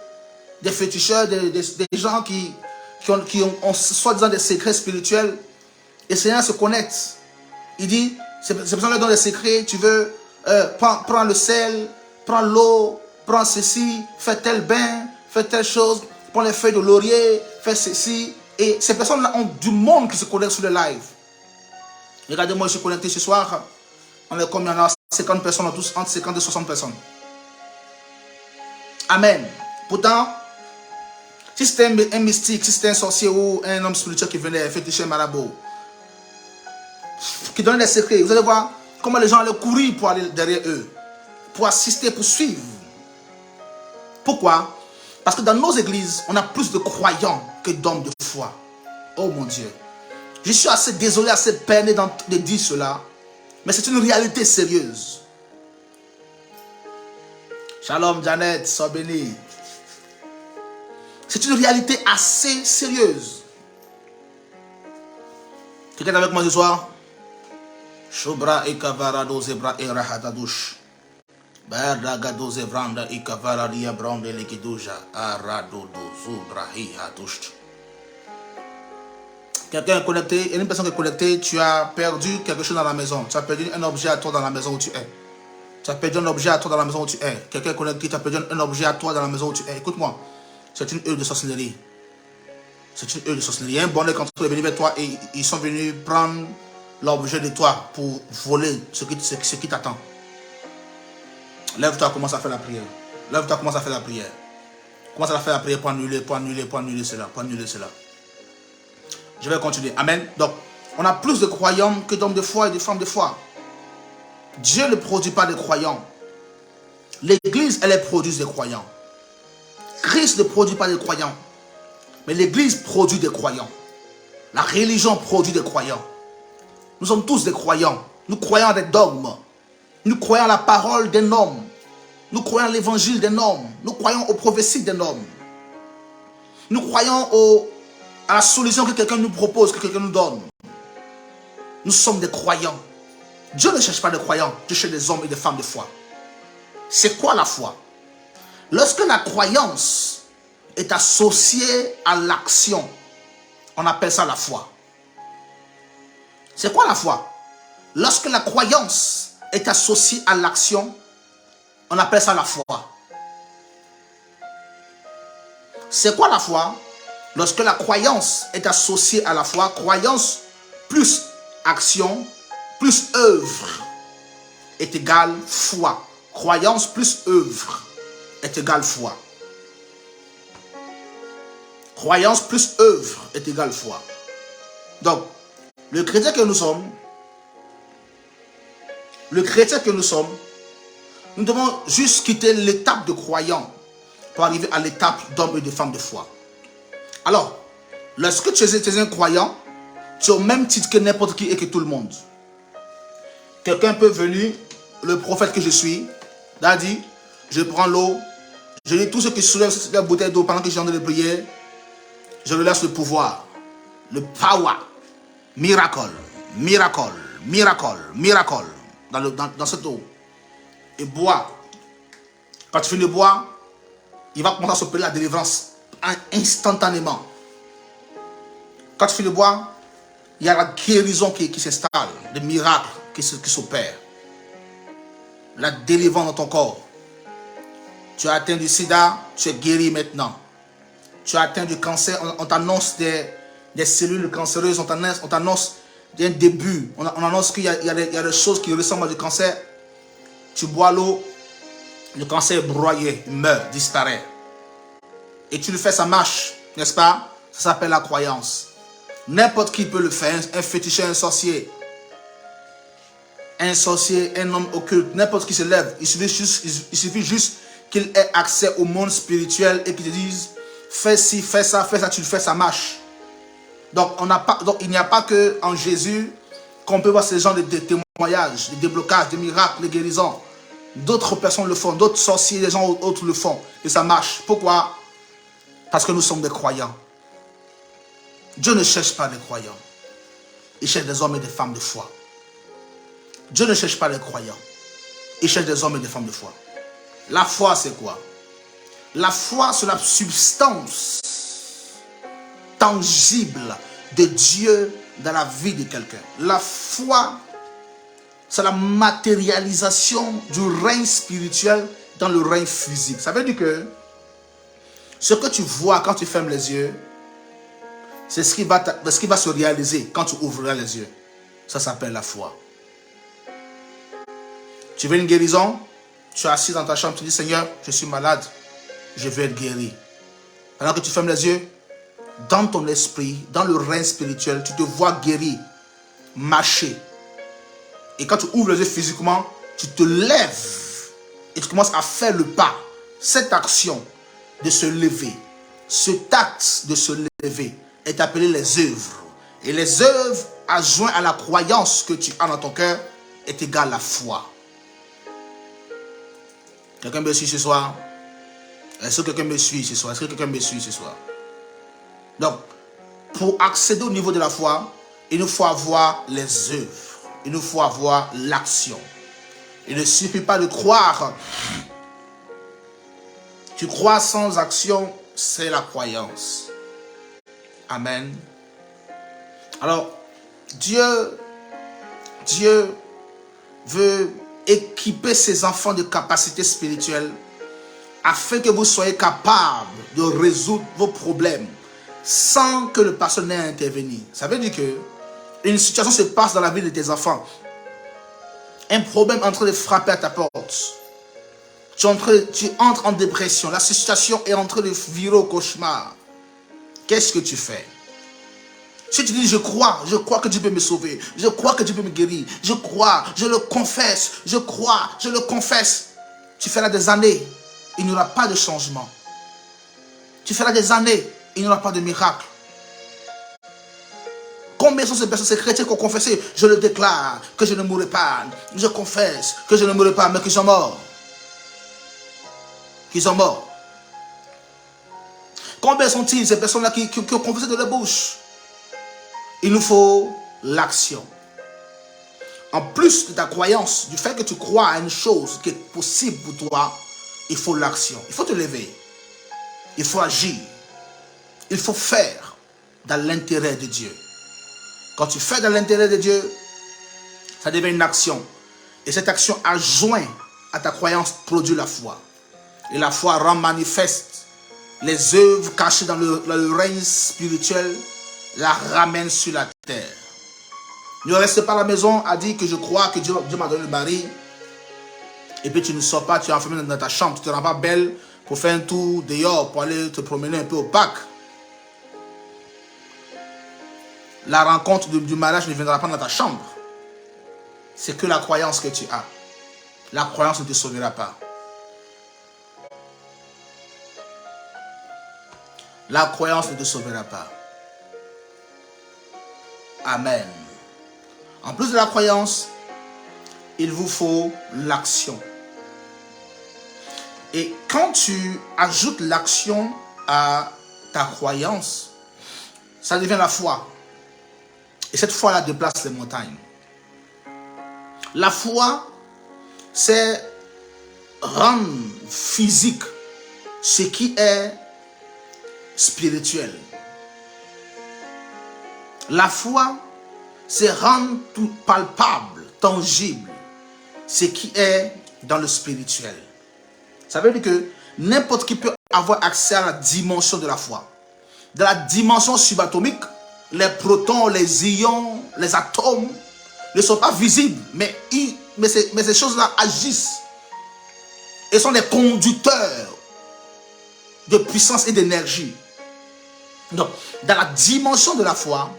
des féticheurs, des gens qui ont soi-disant des secrets spirituels. Et ces gens se connectent. Il dit, c'est besoin de leur donner des secrets, tu veux, prends le sel, prends l'eau, prends ceci, fais tel bain, fais telle chose, prends les feuilles de laurier, fais ceci. Et ces personnes-là ont du monde qui se connecte sur le live. Regardez-moi, je suis connecté ce soir. On est combien? On a 50 personnes, entre 50 et 60 personnes. Amen. Pourtant, si c'était un mystique, si c'était un sorcier ou un homme spirituel qui venait féticher marabout, qui donnait des secrets, vous allez voir comment les gens allaient courir pour aller derrière eux, pour assister, pour suivre. Pourquoi? Parce que dans nos églises, on a plus de croyants que d'hommes de foi. Oh mon Dieu. Je suis assez désolé, assez peiné de dire cela, mais c'est une réalité sérieuse. Shalom Janet, sois béni. C'est une réalité assez sérieuse. Quelqu'un est avec moi ce soir? Shobra et kavarado zebra et rahadadush. Berdagado zevranda et kavaradia brande likiduja. Aradodo zubrahi hatush. Quelqu'un est connecté, il y a une personne qui est connectée, tu as perdu quelque chose dans la maison. Tu as perdu un objet à toi dans la maison où tu es. Tu as perdu un objet à toi dans la maison où tu es. Quelqu'un est connecté, tu as perdu un objet à toi dans la maison où tu es. Écoute-moi, c'est une œuvre de sorcellerie. C'est une œuvre de sorcellerie. Il y a un bonnet quand il est venu vers toi et ils sont venus prendre l'objet de toi pour voler ce qui t'attend. Lève-toi, commence à faire la prière. Lève-toi, commence à faire la prière. Commence à faire la prière pour annuler cela. Je vais continuer. Amen. Donc, on a plus de croyants que d'hommes de foi et de femmes de foi. Dieu ne produit pas de croyants. L'église, elle produit des croyants. Christ ne produit pas de croyants. Mais l'église produit des croyants. La religion produit des croyants. Nous sommes tous des croyants. Nous croyons à des dogmes. Nous croyons à la parole d'un homme. Nous croyons à l'évangile d'un homme. Nous croyons aux prophéties d'un homme. Nous croyons à la solution que quelqu'un nous propose, que quelqu'un nous donne. Nous sommes des croyants. Dieu ne cherche pas des croyants, Dieu cherche des hommes et des femmes de foi. C'est quoi la foi? Lorsque la croyance est associée à l'action, on appelle ça la foi. C'est quoi la foi? Lorsque la croyance est associée à l'action, on appelle ça la foi. C'est quoi la foi? Lorsque la croyance est associée à la foi, croyance plus action plus œuvre est égale foi. Croyance plus œuvre est égale foi. Croyance plus œuvre est égale foi. Donc, le chrétien que nous sommes, nous devons juste quitter l'étape de croyant pour arriver à l'étape d'homme et de femme de foi. Alors, lorsque tu es un croyant, tu es au même titre que n'importe qui et que tout le monde. Quelqu'un peut venir, le prophète que je suis, a dit, je prends l'eau, je lis tout ce qui soulève la bouteille d'eau pendant que j'ai en train de prier, je lui laisse le pouvoir, le power, miracle, dans cette eau. Et bois. Quand tu finis de boire, il va commencer à s'opérer la délivrance instantanément. Quand tu finis de boire, il y a la guérison qui s'installe, des miracles qui s'opèrent. La délivrance dans ton corps. Tu as atteint du sida, tu es guéri maintenant. Tu as atteint du cancer, on t'annonce des cellules cancéreuses, on t'annonce un début, on annonce qu'il y a des choses qui ressemblent à du cancer. Tu bois l'eau, le cancer est broyé, il meurt, disparaît. Et tu le fais, ça marche, n'est-ce pas? Ça s'appelle la croyance. N'importe qui peut le faire, un féticheur, un sorcier, un homme occulte, n'importe qui se lève. Il suffit juste qu'il ait accès au monde spirituel et qu'il te dise fais ci, fais ça, tu le fais, ça marche. Donc, il n'y a pas que en Jésus qu'on peut voir ces gens de témoignages, de déblocages, de miracles, de guérisons. D'autres personnes le font, d'autres sorciers, des gens autres le font. Et ça marche. Pourquoi? Parce que nous sommes des croyants. Dieu ne cherche pas des croyants. Il cherche des hommes et des femmes de foi. Dieu ne cherche pas des croyants. Il cherche des hommes et des femmes de foi. La foi, c'est quoi? La foi, c'est la substance tangible de Dieu dans la vie de quelqu'un. La foi, c'est la matérialisation du règne spirituel dans le règne physique. Ça veut dire que ce que tu vois quand tu fermes les yeux, c'est ce qui va se réaliser quand tu ouvriras les yeux. Ça s'appelle la foi. Tu veux une guérison? Tu es assis dans ta chambre, tu dis Seigneur, je suis malade, je veux être guéri. Pendant que tu fermes les yeux, dans ton esprit, dans le règne spirituel, tu te vois guéri, marcher. Et quand tu ouvres les yeux physiquement, tu te lèves et tu commences à faire le pas. Cette action de se lever, cet acte de se lever est appelé les œuvres. Et les œuvres, adjointes à la croyance que tu as dans ton cœur, est égal à la foi. Quelqu'un me suit ce soir? Est-ce que quelqu'un me suit ce soir? Est-ce que quelqu'un me suit ce soir? Donc, pour accéder au niveau de la foi, il nous faut avoir les œuvres. Il nous faut avoir l'action. Il ne suffit pas de croire. Tu crois sans action, c'est la croyance. Amen. Alors, Dieu veut équiper ses enfants de capacités spirituelles afin que vous soyez capables de résoudre vos problèmes sans que le pasteur n'ait à intervenir. Ça veut dire que une situation se passe dans la vie de tes enfants. Un problème est en train de frapper à ta porte. Tu entres en dépression. La situation est en train de virer au cauchemar. Qu'est-ce que tu fais? Si tu dis je crois que Dieu peut me sauver, je crois que Dieu peut me guérir, je crois, je le confesse, je crois, je le confesse. Tu feras des années, il n'y aura pas de changement. Tu feras des années, il n'y aura pas de miracle. Combien sont ces personnes, ces chrétiens qui ont confessé, je le déclare, que je ne mourrai pas, je confesse que je ne mourrai pas, mais qu'ils sont morts. Qu'ils sont morts. Combien sont-ils ces personnes-là qui ont confessé de leur bouche? Il nous faut l'action. En plus de ta croyance, du fait que tu crois à une chose qui est possible pour toi, il faut l'action. Il faut te lever. Il faut agir. Il faut faire dans l'intérêt de Dieu. Quand tu fais dans l'intérêt de Dieu, ça devient une action. Et cette action adjointe à ta croyance produit la foi. Et la foi rend manifeste les œuvres cachées dans le règne spirituel, la ramène sur la terre. Ne reste pas à la maison à dire que je crois que Dieu m'a donné le mari. Et puis tu ne sors pas, tu es enfermé dans ta chambre. Tu ne te rends pas belle pour faire un tour dehors, pour aller te promener un peu au parc. La rencontre du mariage ne viendra pas dans ta chambre. C'est que la croyance que tu as. La croyance ne te sauvera pas. La croyance ne te sauvera pas. Amen. En plus de la croyance, il vous faut l'action. Et quand tu ajoutes l'action à ta croyance, ça devient la foi. Et cette foi-là déplace les montagnes. La foi, c'est rendre physique ce qui est spirituel. La foi, c'est rendre tout palpable, tangible, ce qui est dans le spirituel. Ça veut dire que n'importe qui peut avoir accès à la dimension de la foi. Dans la dimension subatomique, les protons, les ions, les atomes ne sont pas visibles, mais ces choses-là agissent et sont des conducteurs de puissance et d'énergie. Donc, dans la dimension de la foi,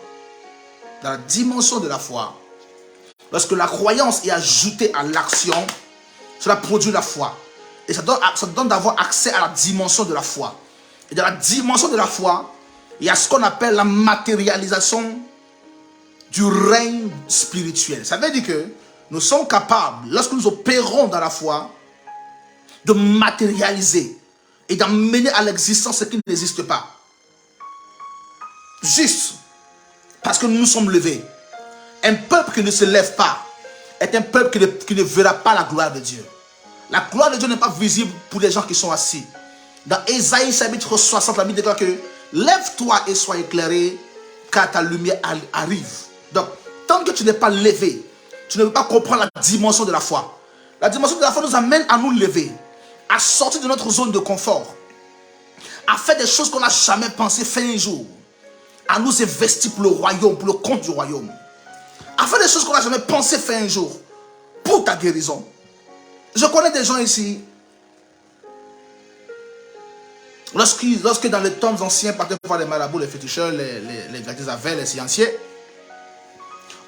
lorsque la croyance est ajoutée à l'action, cela produit la foi. Et ça donne d'avoir accès à la dimension de la foi. Et dans la dimension de la foi, il y a ce qu'on appelle la matérialisation du règne spirituel. Ça veut dire que nous sommes capables, lorsque nous opérons dans la foi, de matérialiser et d'amener à l'existence ce qui n'existe pas. Juste parce que nous nous sommes levés. Un peuple qui ne se lève pas est un peuple qui ne verra pas la gloire de Dieu. La gloire de Dieu n'est pas visible pour les gens qui sont assis. Dans Ésaïe chapitre 60, la Bible déclare que lève-toi et sois éclairé, car ta lumière arrive. Donc, tant que tu n'es pas levé, tu ne peux pas comprendre la dimension de la foi. La dimension de la foi nous amène à nous lever, à sortir de notre zone de confort, à faire des choses qu'on n'a jamais pensé faire un jour, à nous investir pour le royaume, pour le compte du royaume, à faire des choses qu'on n'a jamais pensé faire un jour, pour ta guérison. Je connais des gens ici, lorsque dans les temps anciens, partaient voir les marabouts, les féticheurs, les gardien-avers, les scientiers,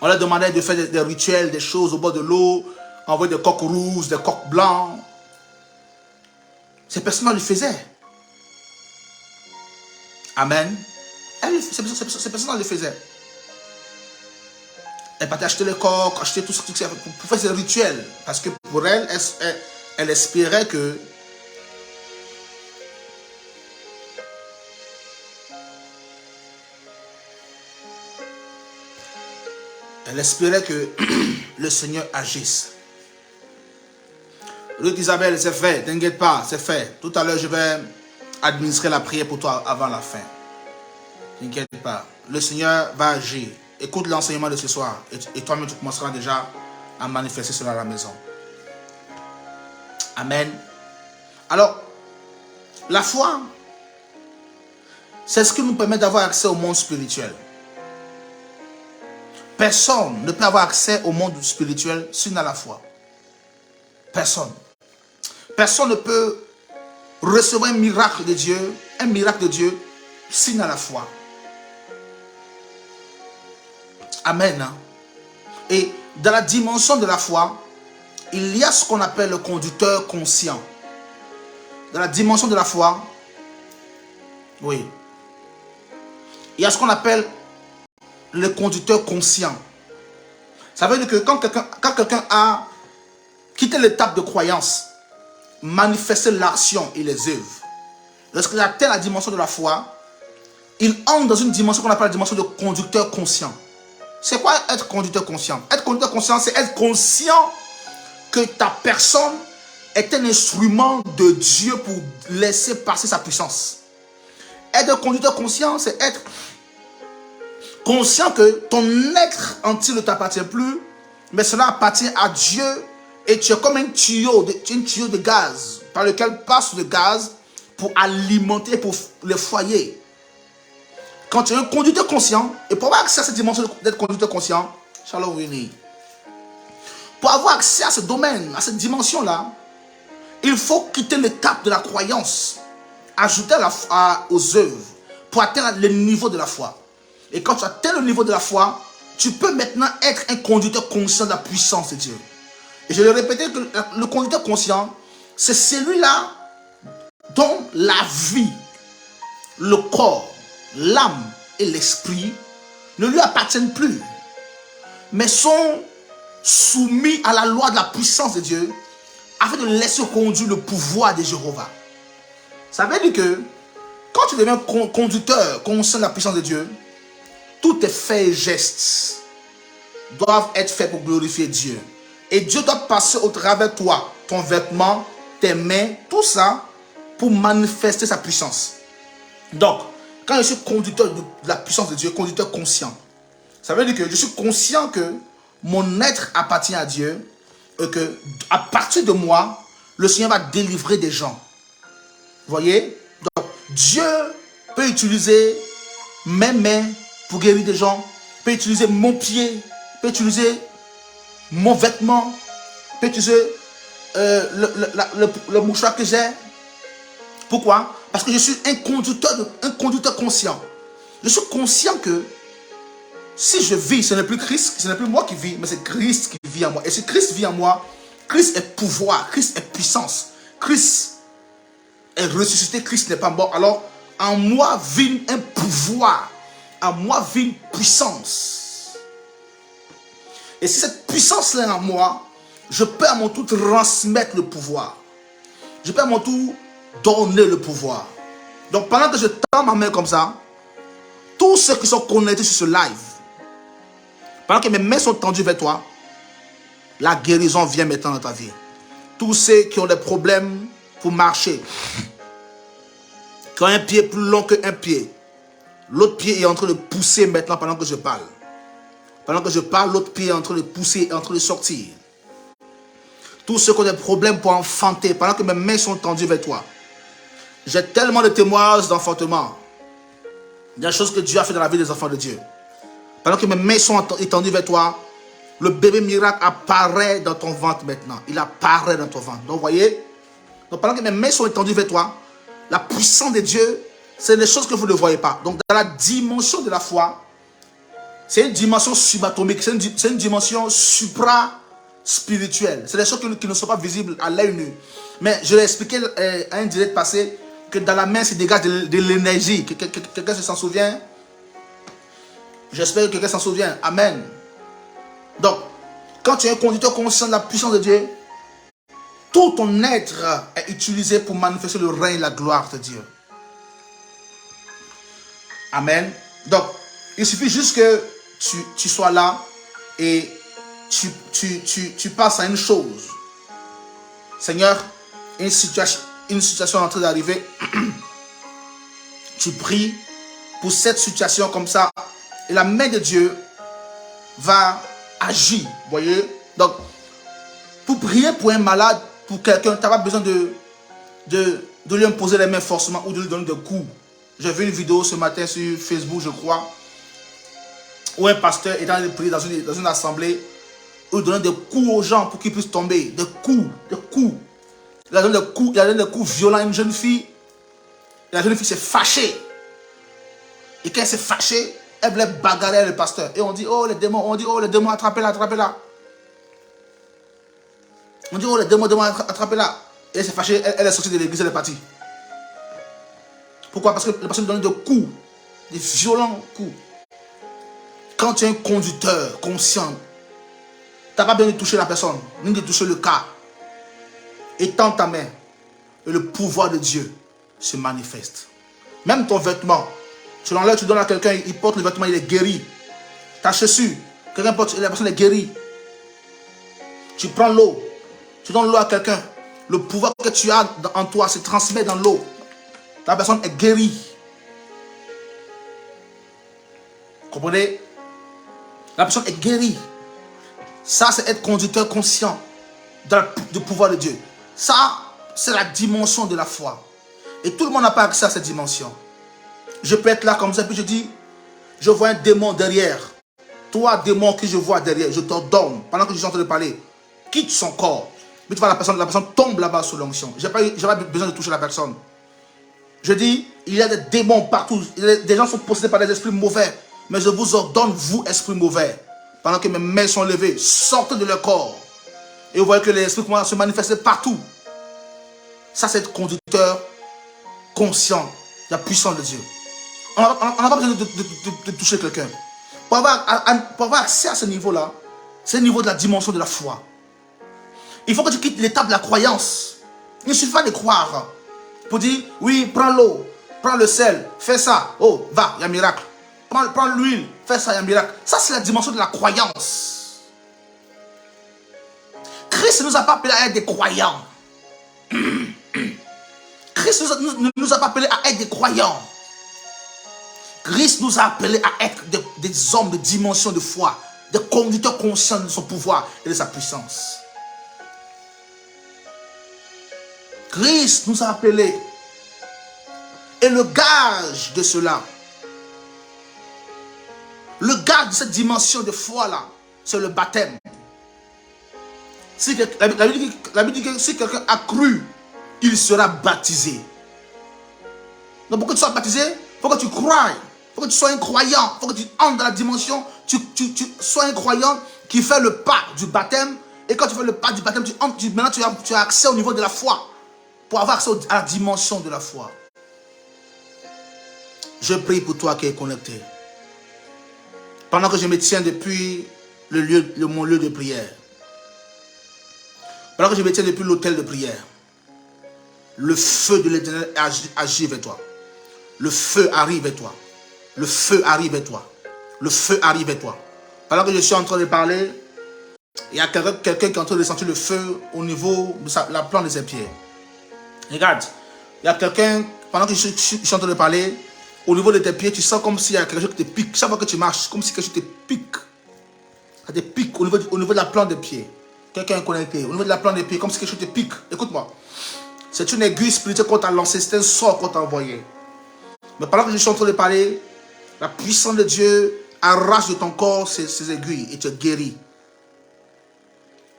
on leur demandait de faire des rituels, des choses au bord de l'eau, envoyer des coqs rouges, des coqs blancs. Ces personnes le faisaient. Amen. Ces personnes le faisaient. Elle partait acheter les coqs, acheter tout ce que pour faire ces rituels. Parce que pour elle, elle espérait que le Seigneur agisse. Ruth Isabelle, c'est fait, t'inquiète pas, c'est fait. Tout à l'heure, je vais administrer la prière pour toi avant la fin. T'inquiète pas, le Seigneur va agir. Écoute l'enseignement de ce soir et toi-même tu commenceras déjà à manifester cela à la maison. Amen. Alors, la foi, c'est ce qui nous permet d'avoir accès au monde spirituel. Personne ne peut avoir accès au monde spirituel s'il n'a la foi. Personne. Personne ne peut recevoir un miracle de Dieu s'il n'a la foi. Amen. Et dans la dimension de la foi, il y a ce qu'on appelle le conducteur conscient. Dans la dimension de la foi, oui, il y a ce qu'on appelle le conducteur conscient. Ça veut dire que quand quelqu'un a quitté l'étape de croyance, manifesté l'action et les œuvres, lorsqu'il atteint la dimension de la foi, il entre dans une dimension qu'on appelle la dimension de conducteur conscient. C'est quoi être conducteur conscient? Être conducteur conscient, c'est être conscient que ta personne est un instrument de Dieu pour laisser passer sa puissance. Être conducteur conscient, c'est être conscient que ton être entier ne t'appartient plus, mais cela appartient à Dieu et tu es comme un tuyau de gaz par lequel passe le gaz pour alimenter pour les foyers. Quand tu es un conducteur conscient, et pour avoir accès à cette dimension d'être conducteur conscient, Shalom Réuni, pour avoir accès à ce domaine, à cette dimension-là, il faut quitter l'étape de la croyance, ajouter aux œuvres, pour atteindre le niveau de la foi. Et quand tu atteins le niveau de la foi, tu peux maintenant être un conducteur conscient de la puissance de Dieu. Et je vais répéter que le conducteur conscient, c'est celui-là dont la vie, le corps, l'âme et l'esprit ne lui appartiennent plus, mais sont soumis à la loi de la puissance de Dieu afin de laisser conduire le pouvoir de Jéhovah. Ça veut dire que quand tu deviens conducteur conscient de la puissance de Dieu, tous tes faits et gestes doivent être faits pour glorifier Dieu. Et Dieu doit passer au travers de toi, ton vêtement, tes mains, tout ça, pour manifester sa puissance. Donc, quand je suis conducteur de la puissance de Dieu, conducteur conscient, ça veut dire que je suis conscient que mon être appartient à Dieu et que à partir de moi, le Seigneur va délivrer des gens. Vous voyez? Donc, Dieu peut utiliser mes mains pour guérir des gens, peut utiliser mon pied, peut utiliser mon vêtement, peut utiliser le mouchoir que j'ai. Pourquoi? Parce que je suis un conducteur conscient. Je suis conscient que si je vis, ce n'est plus Christ, ce n'est plus moi qui vis, mais c'est Christ qui vit en moi. Et si Christ vit en moi, Christ est pouvoir, Christ est puissance, Christ est ressuscité, Christ n'est pas mort. Alors, en moi vit un pouvoir, en moi vit une puissance. Et si cette puissance-là est en moi, je peux à mon tour transmettre le pouvoir. Je peux à mon tour donner le pouvoir. Donc pendant que je tends ma main comme ça, tous ceux qui sont connectés sur ce live, pendant que mes mains sont tendues vers toi, la guérison vient maintenant dans ta vie. Tous ceux qui ont des problèmes pour marcher, qui ont un pied plus long qu'un pied, l'autre pied est en train de pousser maintenant pendant que je parle. Pendant que je parle, l'autre pied est en train de pousser, en train de sortir. Tous ceux qui ont des problèmes pour enfanter, pendant que mes mains sont tendues vers toi. J'ai tellement de témoignages d'enfantement. Des choses que Dieu a fait dans la vie des enfants de Dieu. Pendant que mes mains sont étendues vers toi, le bébé miracle apparaît dans ton ventre maintenant. Il apparaît dans ton ventre. Donc, vous voyez, donc pendant que mes mains sont étendues vers toi, la puissance de Dieu, c'est des choses que vous ne voyez pas. Donc, dans la dimension de la foi, c'est une dimension subatomique, c'est une dimension supra-spirituelle. C'est des choses qui ne sont pas visibles à l'œil nu. Mais je l'ai expliqué à un direct passé, que dans la main, se dégage de l'énergie. Quelqu'un s'en souvient? J'espère que quelqu'un s'en souvient. Amen. Donc, quand tu es un conducteur conscient de la puissance de Dieu, tout ton être est utilisé pour manifester le règne et la gloire de Dieu. Amen. Donc, il suffit juste que tu sois là et tu passes à une chose. Seigneur, une situation est en train d'arriver. Tu pries pour cette situation comme ça. Et la main de Dieu va agir. Vous voyez? Donc, pour prier pour un malade, pour quelqu'un, tu n'as pas besoin de lui imposer les mains forcément ou de lui donner des coups. J'ai vu une vidéo ce matin sur Facebook, je crois, où un pasteur est en train de prier dans une assemblée, où il donne des coups aux gens pour qu'ils puissent tomber. Des coups. Il a donné des coups violents à une jeune fille. Et la jeune fille s'est fâchée. Et quand elle s'est fâchée, elle voulait bagarrer le pasteur. Et on dit, oh les démons, attrapez-la, attrapez-la. On dit, oh les démons, attrapez-la. Et elle s'est fâchée, elle est sortie de l'église, elle est partie. Pourquoi? Parce que le pasteur lui donne des coups, des violents coups. Quand tu es un conducteur conscient, tu n'as pas besoin de toucher la personne, ni de toucher le cas. Étends ta main. Et le pouvoir de Dieu se manifeste. Même ton vêtement, tu l'enlèves, tu donnes à quelqu'un, il porte le vêtement, il est guéri. Ta chaussure, quelqu'un porte, la personne est guérie. Tu prends l'eau, tu donnes l'eau à quelqu'un. Le pouvoir que tu as en toi se transmet dans l'eau. La personne est guérie. Comprenez? La personne est guérie. Ça, c'est être conducteur conscient du pouvoir de Dieu. Ça, c'est la dimension de la foi. Et tout le monde n'a pas accès à cette dimension. Je peux être là comme ça, puis je dis, je vois un démon derrière. Toi, démon que je vois derrière, je t'ordonne, pendant que je suis en train de parler, quitte son corps. Mais tu vois, la personne tombe là-bas sous l'onction. Je n'ai pas besoin de toucher la personne. Je dis, il y a des démons partout. Des gens sont possédés par des esprits mauvais. Mais je vous ordonne, vous, esprits mauvais, pendant que mes mains sont levées, sortez de leur corps. Et vous voyez que les esprits commencent à se manifester partout. Ça, c'est être conducteur conscient de la puissance de Dieu. On n'a pas besoin de toucher quelqu'un. Pour avoir accès à ce niveau-là, c'est le niveau de la dimension de la foi. Il faut que tu quittes l'étape de la croyance. Il ne suffit pas de croire. Pour dire, oui, prends l'eau, prends le sel, fais ça. Oh, va, il y a un miracle. Prends l'huile, fais ça, il y a un miracle. Ça, c'est la dimension de la croyance. Christ ne nous a pas appelés à être des croyants. Christ ne nous a pas appelés à être des croyants. Christ nous a appelés à être des hommes de dimension de foi, des conducteurs conscients de son pouvoir et de sa puissance. Christ nous a appelés. Et le gage de cela, le gage de cette dimension de foi-là, c'est le baptême. La Bible dit que si quelqu'un a cru, il sera baptisé. Donc pour que tu sois baptisé, il faut que tu croies. Il faut que tu sois un croyant. Il faut que tu entres dans la dimension. Tu sois un croyant qui fait le pas du baptême. Et quand tu fais le pas du baptême, maintenant tu as accès au niveau de la foi. Pour avoir accès à la dimension de la foi. Je prie pour toi qui es connecté. Pendant que je me tiens depuis mon lieu de prière. Pendant que je me tiens depuis l'autel de prière. Le feu de l'Éternel agit vers toi. Le feu arrive vers toi. Le feu arrive vers toi. Le feu arrive vers toi. Pendant que je suis en train de parler, il y a quelqu'un qui est en train de sentir le feu au niveau de la plante de ses pieds. Regarde, il y a quelqu'un, pendant que je suis en train de parler, au niveau de tes pieds, tu sens comme s'il y a quelque chose qui te pique. Chaque fois que tu marches, comme si quelque chose te pique. Ça te pique au niveau de la plante des pieds. Quelqu'un est connecté. Au niveau de la plante des pieds, comme si quelque chose te pique. Écoute-moi. C'est une aiguille spirituelle qu'on t'a lancée. C'est un sort qu'on t'a envoyé. Mais pendant que je suis en train de parler, la puissance de Dieu arrache de ton corps ces aiguilles et tu es guéri.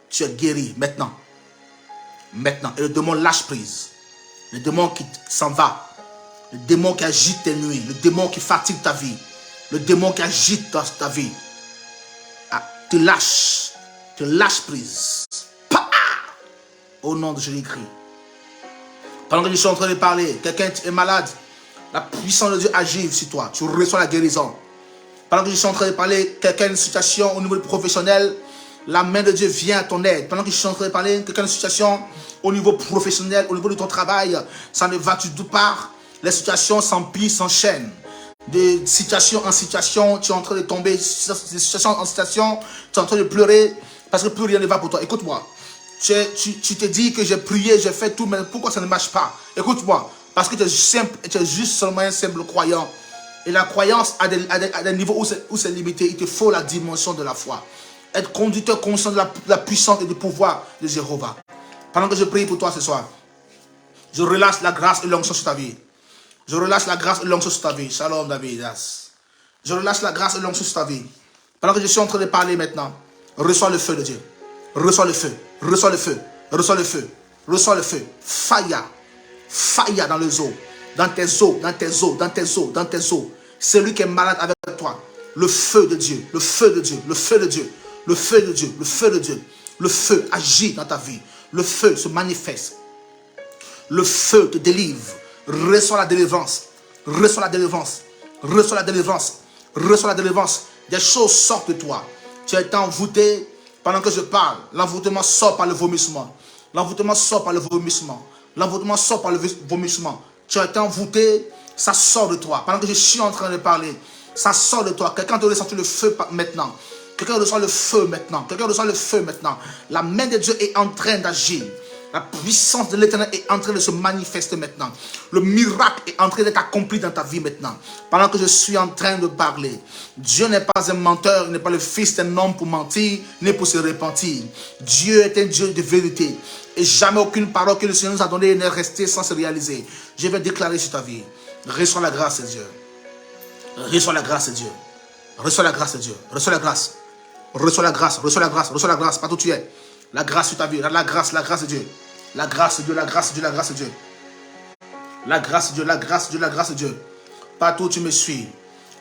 Tu es guéri maintenant. Maintenant. Et le démon lâche prise. Le démon qui s'en va. Le démon qui agite tes nuits. Le démon qui fatigue ta vie. Le démon qui agite ta vie. Ah, tu lâches. Tu lâches prise. Au nom de Jésus-Christ. Pendant que je suis en train de parler, quelqu'un est malade. La puissance de Dieu agit sur toi. Tu reçois la guérison. Pendant que je suis en train de parler, quelqu'un a une situation au niveau professionnel. La main de Dieu vient à ton aide. Pendant que je suis en train de parler, quelqu'un a une situation au niveau professionnel, au niveau de ton travail. Ça ne va du tout part. Les situations s'empilent, s'enchaînent. De situation en situation, tu es en train de tomber. De situation en situation, tu es en train de pleurer parce que plus rien ne va pour toi. Écoute-moi. Tu te dis que j'ai prié, j'ai fait tout, mais pourquoi ça ne marche pas? Écoute-moi. Parce que tu es juste seulement un simple croyant. Et la croyance a des niveaux où c'est limité. Il te faut la dimension de la foi. Être conducteur conscient de la puissance et du pouvoir de Jéhovah. Pendant que je prie pour toi ce soir, je relâche la grâce et l'onction sur ta vie. Je relâche la grâce et l'onction sur ta vie. Shalom David. Je relâche la grâce et l'onction sur ta vie. Pendant que je suis en train de parler maintenant, reçois le feu de Dieu. Reçois le feu. Reçois le feu. Reçois le feu. Reçois le feu. Faya. Faya dans les os. Dans tes os. Dans tes os. Dans tes os. Dans tes os. Celui qui est malade avec toi. Le feu de Dieu. Le feu de Dieu. Le feu de Dieu. Le feu de Dieu. Le feu de Dieu. Le feu agit dans ta vie. Le feu se manifeste. Le feu te délivre. Reçois la délivrance. Reçois la délivrance. Reçois la délivrance. Reçois la délivrance. Des choses sortent de toi. Tu as été envoûté pendant que je parle. L'envoûtement sort par le vomissement. L'envoûtement sort par le vomissement. L'envoûtement sort par le vomissement. tu as été envoûté, ça sort de toi. Pendant que je suis en train de parler, ça sort de toi. Quelqu'un doit ressentir le feu maintenant. Quelqu'un reçoit le feu maintenant. Quelqu'un reçoit le feu maintenant. La main de Dieu est en train d'agir. La puissance de l'Éternel est en train de se manifester maintenant. Le miracle est en train d'être accompli dans ta vie maintenant. Pendant que je suis en train de parler, Dieu n'est pas un menteur, il n'est pas le fils d'un homme pour mentir, ni pour se repentir. Dieu est un Dieu de vérité. Et jamais aucune parole que le Seigneur nous a donnée n'est restée sans se réaliser. Je vais déclarer sur ta vie. Reçois la grâce de Dieu. Reçois la grâce de Dieu. Reçois la grâce de Dieu. Reçois la grâce. Reçois la grâce. Reçois la grâce. Reçois la grâce. Partout où tu es. La grâce sur ta vie. La grâce de Dieu. La grâce de Dieu. La grâce de Dieu. La grâce de Dieu. La grâce de Dieu. La grâce de Dieu. La grâce de Dieu. Partout où tu me suis.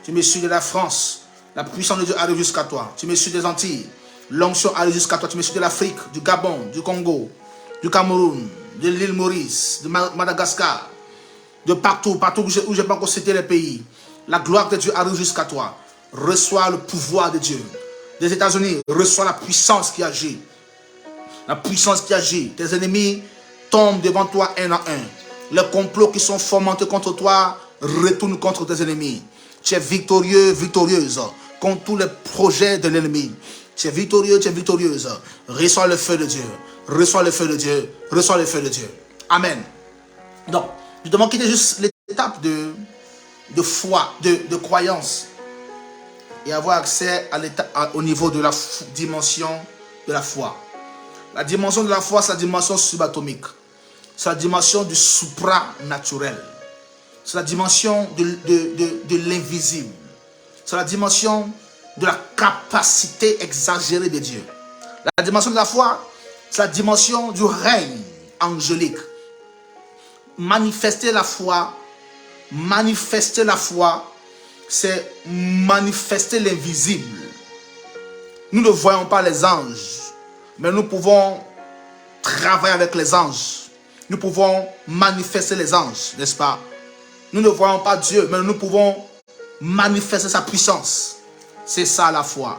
Tu me suis de la France. La puissance de Dieu arrive jusqu'à toi. Tu me suis des Antilles. L'onction arrive jusqu'à toi. Tu me suis de l'Afrique, du Gabon, du Congo, du Cameroun, de l'île Maurice, de Madagascar. De partout où je n'ai pas encore cité les pays. La gloire de Dieu arrive jusqu'à toi. Reçois le pouvoir de Dieu. Des États-Unis, reçois la puissance qui agit. La puissance qui agit. Tes ennemis tombent devant toi un à un. Les complots qui sont fomentés contre toi retournent contre tes ennemis. Tu es victorieux, victorieuse contre tous les projets de l'ennemi. Tu es victorieux, tu es victorieuse. Reçois le feu de Dieu. Reçois le feu de Dieu. Reçois le feu de Dieu. Amen. Donc, nous devons quitter juste l'étape de foi, de croyance. Et avoir accès au niveau de la dimension de la foi. La dimension de la foi, c'est la dimension subatomique. C'est la dimension du supranaturel. C'est la dimension de l'invisible. C'est la dimension de la capacité exagérée de Dieu. La dimension de la foi, c'est la dimension du règne angélique. Manifester la foi, c'est manifester l'invisible. Nous ne voyons pas les anges, mais nous pouvons travailler avec les anges. Nous pouvons manifester les anges, n'est-ce pas? Nous ne voyons pas Dieu, mais nous pouvons manifester sa puissance. C'est ça la foi.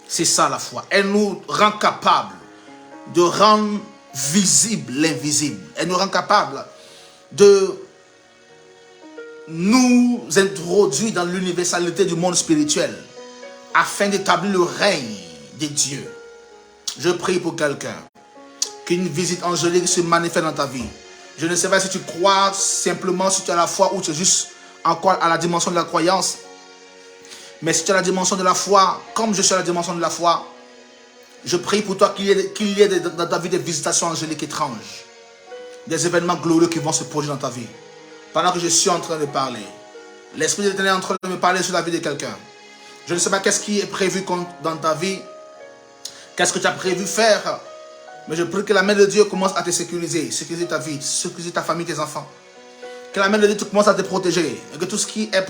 C'est ça la foi. Elle nous rend capable de rendre visible l'invisible. Elle nous rend capable de nous introduire dans l'universalité du monde spirituel afin d'établir le règne de Dieu. Je prie pour quelqu'un qu'une visite angélique se manifeste dans ta vie. Je ne sais pas si tu crois simplement, si tu as la foi ou tu es juste encore à la dimension de la croyance. Mais si tu as la dimension de la foi, comme je suis à la dimension de la foi, je prie pour toi qu'il y ait dans ta vie des visitations angéliques étranges. Des événements glorieux qui vont se produire dans ta vie. Pendant que je suis en train de parler, l'Esprit de l'Éternel est en train de me parler sur la vie de quelqu'un. Je ne sais pas qu'est-ce qui est prévu dans ta vie. Qu'est-ce que tu as prévu faire. Mais je prie que la main de Dieu commence à te sécuriser. Sécuriser ta vie, sécuriser ta famille, tes enfants. Que la main de Dieu commence à te protéger. Et que tout ce qui est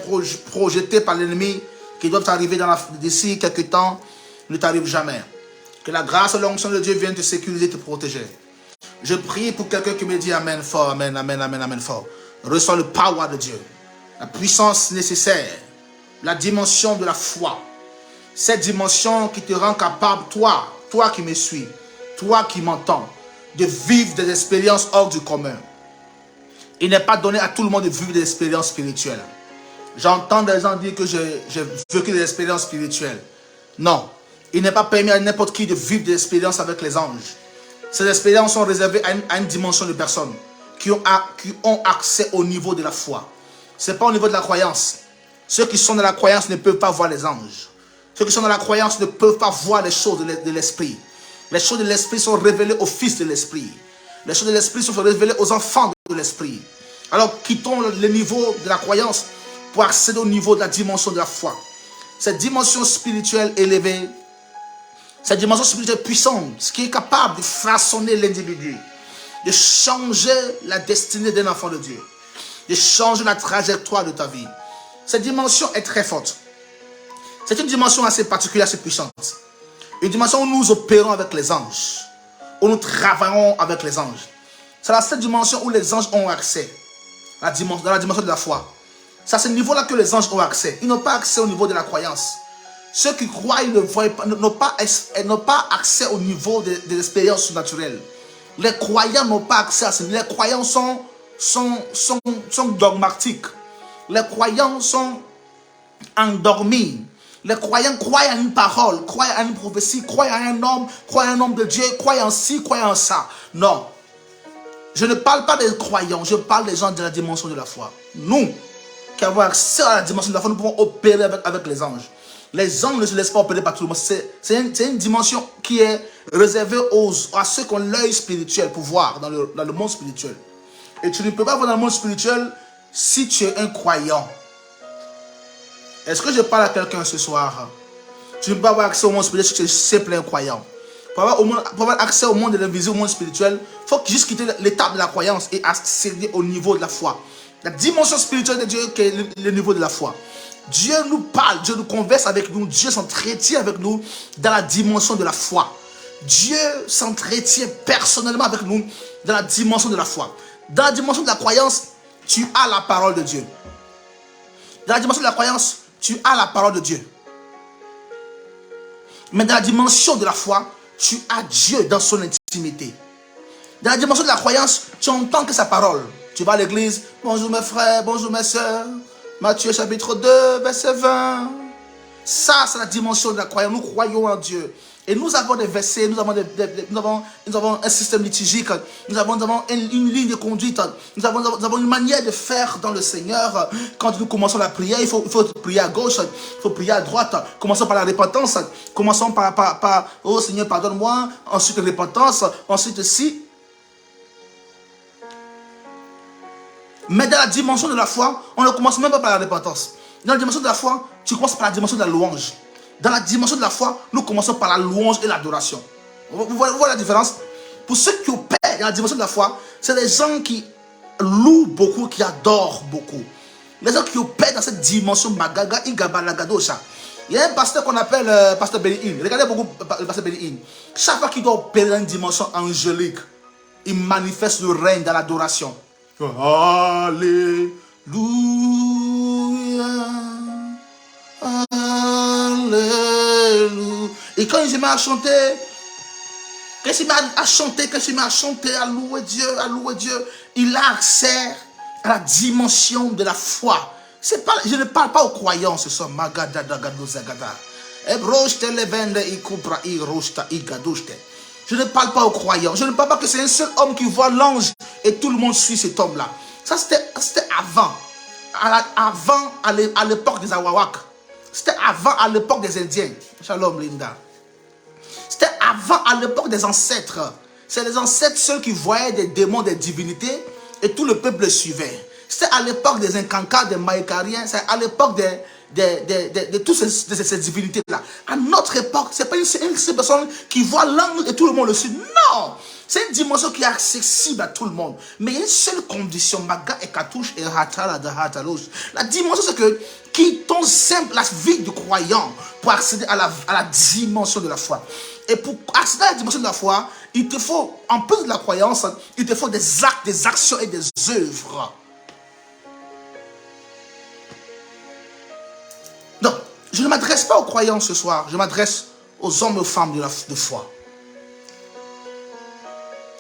projeté par l'ennemi, qui doit t'arriver d'ici quelques temps, ne t'arrive jamais. Que la grâce et l'onction de Dieu viennent te sécuriser, te protéger. Je prie pour quelqu'un qui me dit Amen fort, Amen, Amen, Amen, Amen fort. Reçois le power de Dieu. La puissance nécessaire. La dimension de la foi. Cette dimension qui te rend capable, toi qui me suis, toi qui m'entends, de vivre des expériences hors du commun. Il n'est pas donné à tout le monde de vivre des expériences spirituelles. J'entends des gens dire que j'ai vécu des expériences spirituelles. Non. Il n'est pas permis à n'importe qui de vivre des expériences avec les anges. Ces expériences sont réservées à une dimension de personnes qui ont accès au niveau de la foi. Ce n'est pas au niveau de la croyance. Ceux qui sont dans la croyance ne peuvent pas voir les anges. Ceux qui sont dans la croyance ne peuvent pas voir les choses de l'esprit. Les choses de l'esprit sont révélées aux fils de l'esprit. Les choses de l'esprit sont révélées aux enfants de l'esprit. Alors quittons le niveau de la croyance pour accéder au niveau de la dimension de la foi. Cette dimension spirituelle élevée, cette dimension spirituelle puissante, ce qui est capable de façonner l'individu, de changer la destinée d'un enfant de Dieu, de changer la trajectoire de ta vie. Cette dimension est très forte. C'est une dimension assez particulière, assez puissante. Une dimension où nous opérons avec les anges, où nous travaillons avec les anges. C'est la seule dimension où les anges ont accès, dans la dimension de la foi. C'est à ce niveau-là que les anges ont accès. Ils n'ont pas accès au niveau de la croyance. Ceux qui croient, ils ne voient pas, n'ont pas accès au niveau des expériences surnaturelles. Les croyants n'ont pas accès à ça. Les croyants sont sont dogmatiques. Les croyants sont endormis. Les croyants croient à une parole, croient à une prophétie, croient à un homme de Dieu, croient en ci, croient en ça. Non. Je ne parle pas des croyants, je parle des gens de la dimension de la foi. Nous, qui avons accès à la dimension de la foi, nous pouvons opérer avec les anges. Les anges ne se laissent pas opérer par tout le monde. C'est une dimension qui est réservée à ceux qui ont l'œil spirituel pour voir dans le monde spirituel. Et tu ne peux pas voir dans le monde spirituel si tu es un croyant. Est-ce que je parle à quelqu'un ce soir? Tu ne peux pas avoir accès au monde spirituel si tu es simple croyant. Pour avoir accès au monde de l'invisible, au monde spirituel, il faut juste quitter l'étape de la croyance et accéder au niveau de la foi. La dimension spirituelle de Dieu qui est le niveau de la foi. Dieu nous parle, Dieu nous converse avec nous, Dieu s'entretient avec nous dans la dimension de la foi. Dieu s'entretient personnellement avec nous dans la dimension de la foi. Dans la dimension de la croyance, tu as la parole de Dieu. Dans la dimension de la croyance, tu as la parole de Dieu. Mais dans la dimension de la foi, tu as Dieu dans son intimité. Dans la dimension de la croyance, tu entends que sa parole. Tu vas à l'église, bonjour mes frères, bonjour mes soeurs. Matthieu chapitre 2, verset 20. Ça, c'est la dimension de la croyance. Nous croyons en Dieu. Et nous avons des versets, nous avons un système liturgique, nous avons une ligne de conduite, nous avons une manière de faire dans le Seigneur. Quand nous commençons la prière, il faut prier à gauche, il faut prier à droite. Commençons par la repentance, commençons par oh Seigneur, pardonne-moi, ensuite repentance, ensuite si. Mais dans la dimension de la foi, on ne commence même pas par la repentance. Dans la dimension de la foi, tu commences par la dimension de la louange. Dans la dimension de la foi, nous commençons par la louange et l'adoration. Vous voyez la différence? Pour ceux qui opèrent dans la dimension de la foi, c'est les gens qui louent beaucoup, qui adorent beaucoup. Les gens qui opèrent dans cette dimension Magaga, Igaba, Lagadosha. Il y a un pasteur qu'on appelle pasteur Benny Hinn. Regardez beaucoup le pasteur Benny Hinn. Chaque fois qu'il doit opérer dans une dimension angélique, il manifeste le règne dans l'adoration. Alléluia. Alléluia. Et quand il se met à chanter, quand il se met à chanter, à louer Dieu, il a accès à la dimension de la foi. Je ne parle pas aux croyants, ce sont Magada Dagado Zagada. Je ne parle pas aux croyants. Je ne parle pas que c'est un seul homme qui voit l'ange et tout le monde suit cet homme-là. Ça, c'était avant. Avant, à l'époque des Awawak. C'était avant, à l'époque des Indiens. Shalom, Linda. C'était avant, à l'époque des ancêtres. C'est les ancêtres seuls qui voyaient des démons, des divinités, et tout le peuple le suivait. C'était à l'époque des Incankas, des Maïkariens, c'est à l'époque de toutes ces divinités-là. À notre époque, ce n'est pas une seule personne qui voit l'ange et tout le monde le suit. Non! C'est une dimension qui est accessible à tout le monde. Mais il y a une seule condition. Maga et Katouche et Hatala de Hatalouche. La dimension, c'est que quittons simple la vie du croyant pour accéder à la dimension de la foi. Et pour accéder à la dimension de la foi, il te faut, en plus de la croyance, il te faut des actes, des actions et des œuvres. Donc, je ne m'adresse pas aux croyants ce soir. Je m'adresse aux hommes et aux femmes de foi.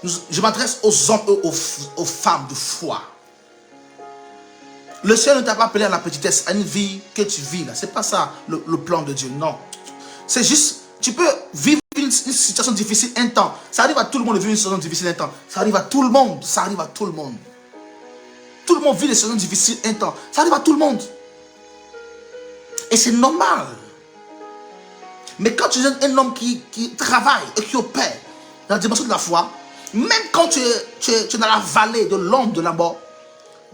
Je m'adresse aux hommes et aux femmes de foi. Le Seigneur ne t'a pas appelé à la petitesse, à une vie que tu vis là. C'est pas ça le plan de Dieu, non. C'est juste, tu peux vivre une situation difficile un temps. Ça arrive à tout le monde de vivre une situation difficile un temps. Ça arrive à tout le monde. Ça arrive à tout le monde. Tout le monde vit des situations difficiles un temps. Ça arrive à tout le monde. Et c'est normal. Mais quand tu es un homme qui travaille et qui opère dans la dimension de la foi, même quand tu es dans la vallée de l'ombre de la mort,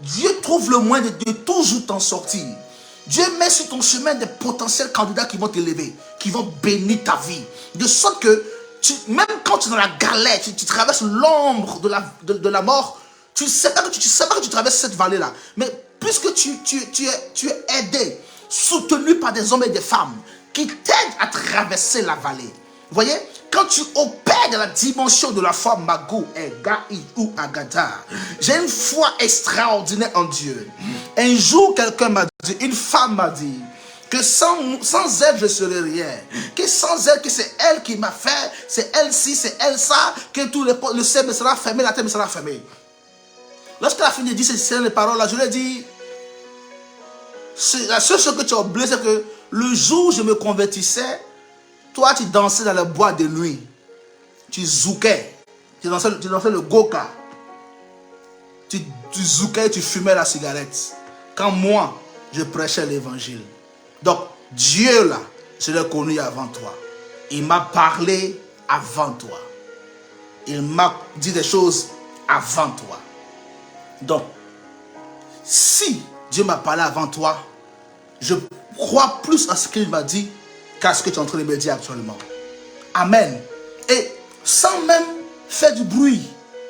Dieu trouve le moyen de toujours t'en sortir. Dieu met sur ton chemin des potentiels candidats qui vont t'élever, qui vont bénir ta vie. De sorte que, même quand tu es dans la galère, tu traverses l'ombre de la mort, tu ne sais pas que tu traverses cette vallée-là. Mais puisque tu es aidé, soutenu par des hommes et des femmes qui t'aident à traverser la vallée. Vous voyez, quand tu opères dans la dimension de la foi Magou et Gaï ou Agata, j'ai une foi extraordinaire en Dieu. Un jour, quelqu'un m'a dit, une femme m'a dit, que sans elle, je ne serais rien. Que sans elle, que c'est elle qui m'a fait, c'est elle ci, c'est elle ça, que tout le ciel me sera fermé, la terre me sera fermée. Lorsqu'elle a fini de dire ces paroles-là, je lui ai dit, la seule chose que tu as oublié, c'est que le jour où je me convertissais, toi, tu dansais dans le bois de nuit. Tu zoukais. Tu dansais le goka. Tu zoukais, tu fumais la cigarette. Quand moi, je prêchais l'évangile. Donc, Dieu là, je l'ai connu avant toi. Il m'a parlé avant toi. Il m'a dit des choses avant toi. Donc, si Dieu m'a parlé avant toi, je crois plus à ce qu'il m'a dit qu'à ce que tu es en train de me dire actuellement. Amen. Et sans même faire du bruit,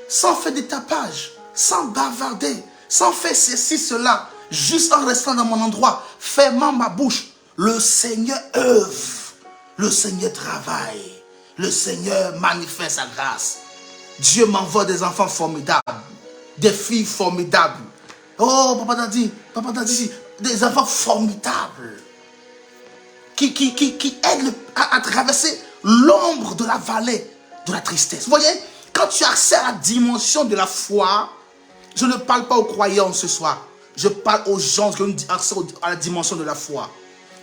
sans faire des tapages, sans bavarder, sans faire ceci, cela, juste en restant dans mon endroit, fermant ma bouche, le Seigneur œuvre, le Seigneur travaille, le Seigneur manifeste sa grâce. Dieu m'envoie des enfants formidables, des filles formidables. Oh, Papa Dadi, des enfants formidables qui aident à traverser l'ombre de la vallée de la tristesse. Vous voyez, quand tu as accès à la dimension de la foi, je ne parle pas aux croyants ce soir, je parle aux gens qui ont accès à la dimension de la foi.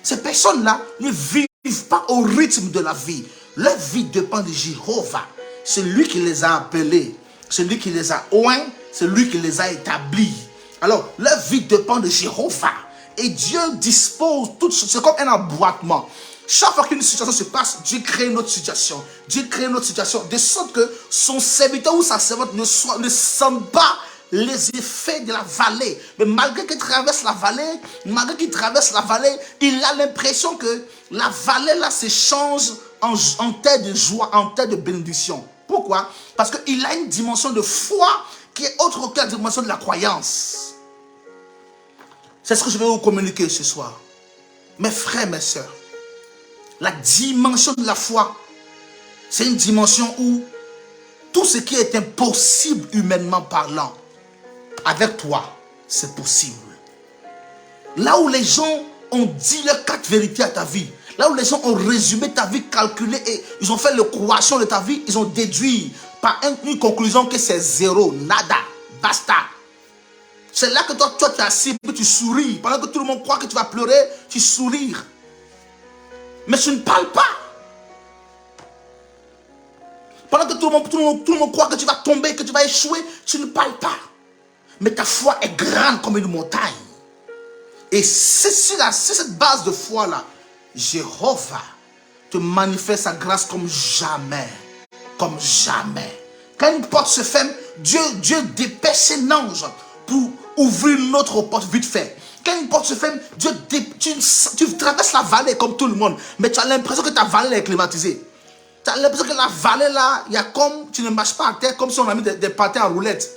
Ces personnes-là ne vivent pas au rythme de la vie. Leur vie dépend de Jéhovah. C'est lui qui les a appelés, c'est lui qui les a oints, c'est lui qui les a établis. Alors, leur vie dépend de Jéhovah. Et Dieu dispose tout, c'est comme un emboîtement. Chaque fois qu'une situation se passe, Dieu crée une autre situation. Dieu crée une autre situation, de sorte que son serviteur ou sa servante ne sente pas les effets de la vallée. Mais malgré qu'il traverse la vallée, il a l'impression que la vallée là se change en terre de joie, en terre de bénédiction. Pourquoi? Parce qu'il a une dimension de foi qui est autre que la dimension de la croyance. C'est ce que je vais vous communiquer ce soir. Mes frères, mes sœurs, la dimension de la foi, c'est une dimension où tout ce qui est impossible humainement parlant, avec toi, c'est possible. Là où les gens ont dit leurs 4 vérités à ta vie, là où les gens ont résumé ta vie, calculé et ils ont fait l'équation de ta vie, ils ont déduit par une conclusion que c'est zéro, nada, basta. C'est là que toi tu es assis et tu souris. Pendant que tout le monde croit que tu vas pleurer, tu souris. Mais tu ne parles pas. Pendant que tout le monde croit que tu vas tomber, que tu vas échouer, tu ne parles pas. Mais ta foi est grande comme une montagne. Et c'est cette base de foi-là, Jéhovah te manifeste sa grâce comme jamais. Comme jamais. Quand une porte se ferme, Dieu dépêche un ange pour ouvrir une autre porte vite fait. Quand une porte se ferme, tu traverses la vallée comme tout le monde, mais tu as l'impression que ta vallée est climatisée. Tu as l'impression que la vallée là, il y a comme, tu ne marches pas à terre comme si on a mis des pâtés en roulette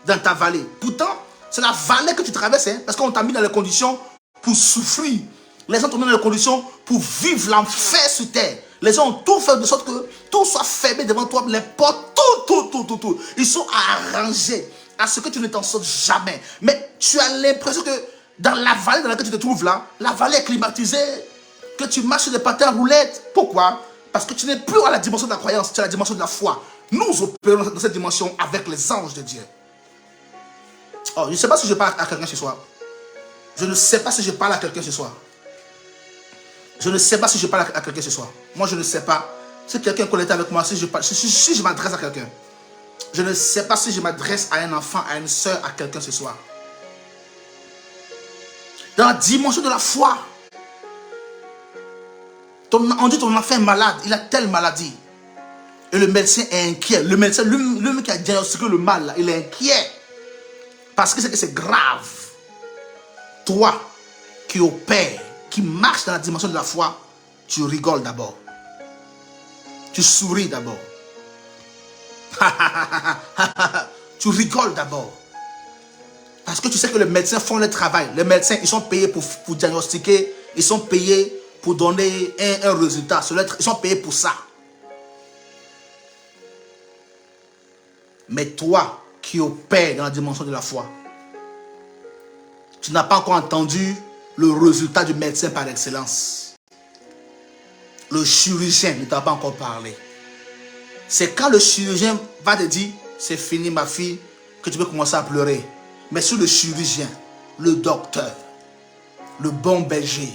dans ta vallée. Pourtant, c'est la vallée que tu traverses, hein, parce qu'on t'a mis dans les conditions pour souffrir. Les gens t'ont mis dans les conditions pour vivre l'enfer sur terre. Les gens ont tout fait de sorte que tout soit fermé devant toi, les portes, tout. Ils sont arrangés à ce que tu ne t'en sortes jamais. Mais tu as l'impression que dans la vallée dans laquelle tu te trouves là, la vallée est climatisée, que tu marches sur des patins à roulettes. Pourquoi? Parce que tu n'es plus à la dimension de la croyance, tu es à la dimension de la foi. Nous opérons dans cette dimension avec les anges de Dieu. Oh, je ne sais pas si je parle à quelqu'un ce soir. Je ne sais pas si je parle à quelqu'un ce soir. Je ne sais pas si je parle à quelqu'un ce soir. Moi, je ne sais pas. Si quelqu'un est connecté avec moi, si je m'adresse à quelqu'un. Je ne sais pas si je m'adresse à un enfant, à une soeur, à quelqu'un ce soir. Dans la dimension de la foi, on dit ton enfant est malade, il a telle maladie. Et le médecin est inquiet. Le médecin, lui qui a diagnostiqué le mal, là, il est inquiet. Parce que c'est grave. Toi, qui opères, qui marche dans la dimension de la foi, tu rigoles d'abord. Tu souris d'abord. Tu rigoles d'abord. Parce que tu sais que les médecins font le travail. Les médecins, ils sont payés pour diagnostiquer. Ils sont payés pour donner un résultat. Ils sont payés pour ça. Mais toi, qui opères dans la dimension de la foi, tu n'as pas encore entendu le résultat du médecin par excellence. Le chirurgien ne t'a pas encore parlé. C'est quand le chirurgien va te dire, c'est fini ma fille, que tu peux commencer à pleurer. Mais si le chirurgien, le docteur, le bon berger,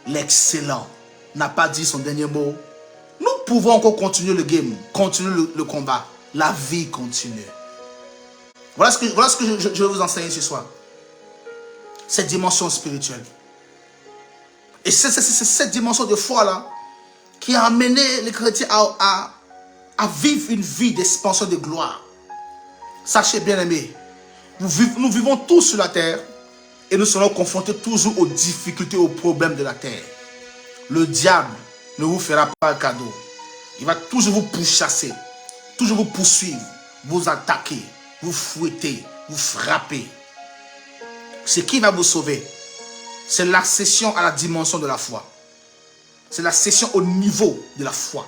l'excellent, n'a pas dit son dernier mot, nous pouvons encore continuer le game, continuer le combat. La vie continue. Voilà ce que je vais vous enseigner ce soir. Cette dimension spirituelle. Et c'est cette dimension de foi-là qui a amené les chrétiens à vivre une vie d'expansion de gloire. Sachez bien aimés, nous vivons tous sur la terre et nous serons confrontés toujours aux difficultés, aux problèmes de la terre. Le diable ne vous fera pas un cadeau. Il va toujours vous pourchasser, toujours vous poursuivre, vous attaquer, vous fouetter, vous frapper. Ce qui va vous sauver, c'est l'accession à la dimension de la foi. C'est l'accession au niveau de la foi.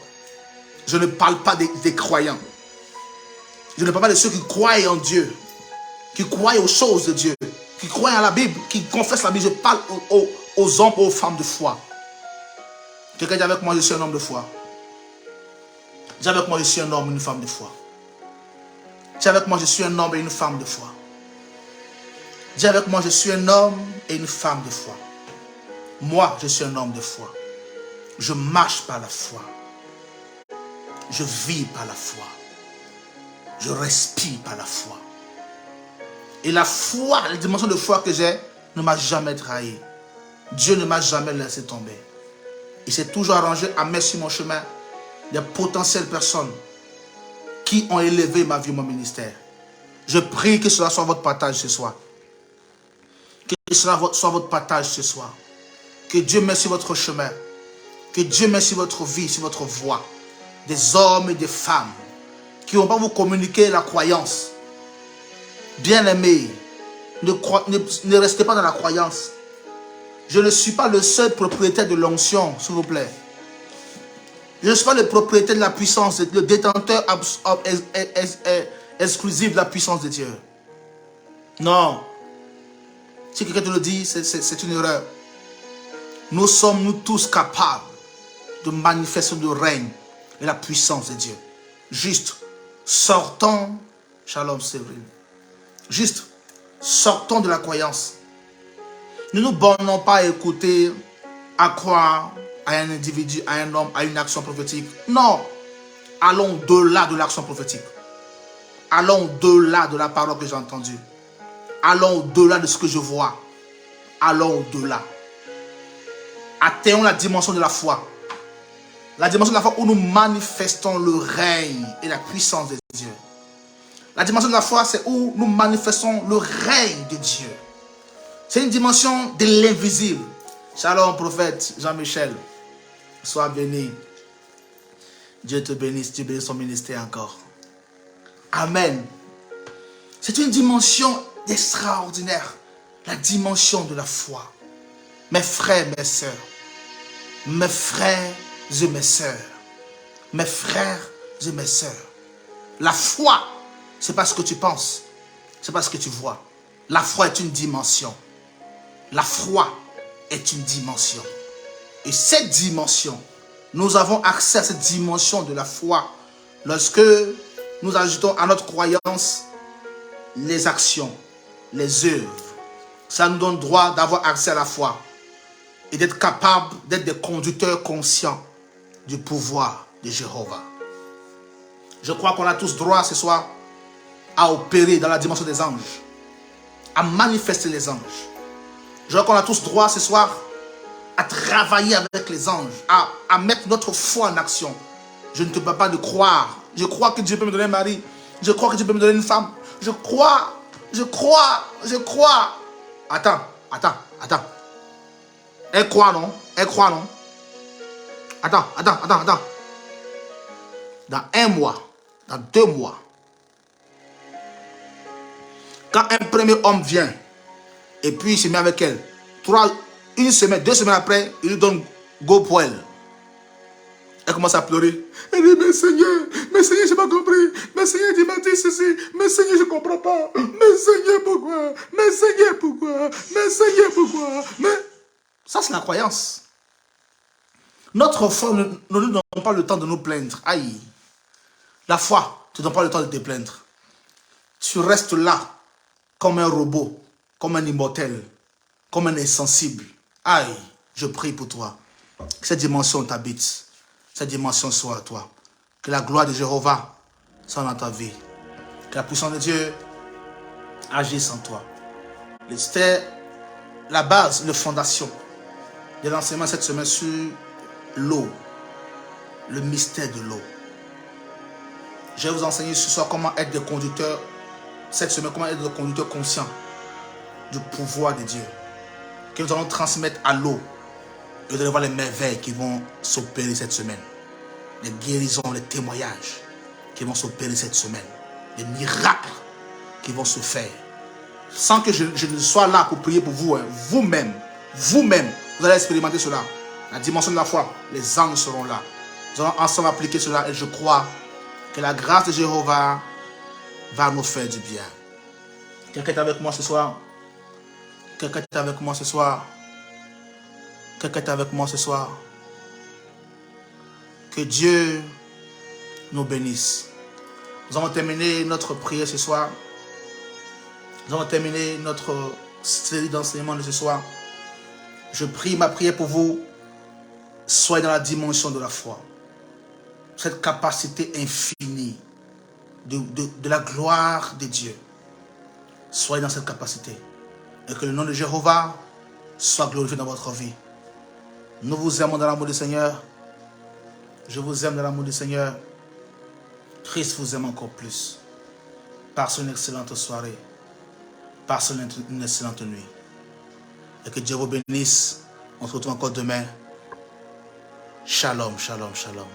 Je ne parle pas des croyants. Je ne parle pas de ceux qui croient en Dieu, qui croient aux choses de Dieu, qui croient à la Bible, qui confessent la Bible. Je parle aux hommes et aux femmes de foi. Quelqu'un dit avec moi, je suis un homme de foi. Dis avec moi, je suis un homme et une femme de foi. Dis avec moi, je suis un homme et une femme de foi. Dis avec moi, je suis un homme et une femme de foi. Moi, je suis un homme de foi. Je marche par la foi. Je vis par la foi. Je respire par la foi. Et la foi, la dimension de foi que j'ai, ne m'a jamais trahi. Dieu ne m'a jamais laissé tomber. Il s'est toujours arrangé à mettre sur mon chemin des potentielles personnes qui ont élevé ma vie, mon ministère. Je prie que cela soit votre partage ce soir. Que cela soit votre partage ce soir. Que Dieu mette sur votre chemin. Que Dieu mette sur votre vie, sur votre voie. Des hommes et des femmes qui ne vont pas vous communiquer la croyance. Bien-aimés, ne restez pas dans la croyance. Je ne suis pas le seul propriétaire de l'onction, s'il vous plaît. Je ne suis pas le propriétaire de la puissance, le détenteur exclusif de la puissance de Dieu. Non. Si quelqu'un te le dit, c'est une erreur. Nous sommes, nous tous, capables de manifester le règne et la puissance de Dieu. Juste, sortons, Shalom Séverine, juste, sortons de la croyance. Ne nous bornons pas à écouter, à croire à un individu, à un homme, à une action prophétique. Non, allons au-delà de l'action prophétique. Allons au-delà de la parole que j'ai entendue. Allons au-delà de ce que je vois. Allons au-delà. Atteignons la dimension de la foi. La dimension de la foi où nous manifestons le règne et la puissance de Dieu. La dimension de la foi, c'est où nous manifestons le règne de Dieu. C'est une dimension de l'invisible. Shalom, prophète Jean-Michel. Sois béni. Dieu te bénisse, tu bénis son ministère encore. Amen. C'est une dimension extraordinaire. La dimension de la foi. Mes frères, mes sœurs. Mes frères et mes sœurs. Mes frères et mes sœurs. La foi, c'est pas ce que tu penses. C'est pas ce que tu vois. La foi est une dimension. La foi est une dimension. Et cette dimension, nous avons accès à cette dimension de la foi lorsque nous ajoutons à notre croyance les actions, les œuvres. Ça nous donne droit d'avoir accès à la foi et d'être capable d'être des conducteurs conscients du pouvoir de Jéhovah. Je crois qu'on a tous droit ce soir à opérer dans la dimension des anges, à manifester les anges. Je crois qu'on a tous droit ce soir à travailler avec les anges, à mettre notre foi en action. Je ne te peux pas de croire. Je crois que Dieu peut me donner un mari. Je crois que Dieu peut me donner une femme. Je crois. Attends. Elle croit, non? Attends. Dans 1 mois, dans 2 mois, quand un premier homme vient, et puis il se met avec elle, 1 semaine, 2 semaines après, il lui donne go pour elle. Elle commence à pleurer. Elle dit, mais Seigneur, je n'ai pas compris. Mais Seigneur, il m'a dit ceci. Mais Seigneur, je ne comprends pas. Mais Seigneur, pourquoi? Mais Seigneur, pourquoi? Mais Seigneur, pourquoi? Mais ça, c'est la croyance. Notre foi ne nous donne pas le temps de nous plaindre. Aïe. La foi ne te donne pas le temps de te plaindre. Tu restes là. comme un robot, comme un immortel, comme un insensible. Aïe, je prie pour toi. Que cette dimension t'habite. Cette dimension soit à toi. Que la gloire de Jéhovah soit dans ta vie. Que la puissance de Dieu agisse en toi. C'était la base, la fondation de l'enseignement cette semaine sur l'eau. Le mystère de l'eau. Je vais vous enseigner ce soir comment être des conducteurs. Cette semaine, comment être des conducteurs conscients du pouvoir de Dieu. Que nous allons transmettre à l'eau. Et vous allez voir les merveilles qui vont s'opérer cette semaine. Les guérisons, les témoignages qui vont s'opérer cette semaine. Les miracles qui vont se faire. Sans que je ne sois là pour prier pour vous. Hein. Vous-même, vous allez expérimenter cela. La dimension de la foi, les anges seront là. Nous allons ensemble appliquer cela et je crois que la grâce de Jéhovah va nous faire du bien. Quelqu'un est avec moi ce soir? Quelqu'un est avec moi ce soir? Quelqu'un est avec moi ce soir? Que Dieu nous bénisse. Nous allons terminer notre prière ce soir. Nous allons terminer notre série d'enseignements de ce soir. Je prie ma prière pour vous. Soyez dans la dimension de la foi. Cette capacité infinie de la gloire de Dieu. Soyez dans cette capacité. Et que le nom de Jéhovah soit glorifié dans votre vie. Nous vous aimons dans l'amour du Seigneur. Je vous aime dans l'amour du Seigneur. Christ vous aime encore plus. Passez une excellente soirée. Passez une excellente nuit. Et que Dieu vous bénisse. On se retrouve encore demain. Shalom, shalom, shalom.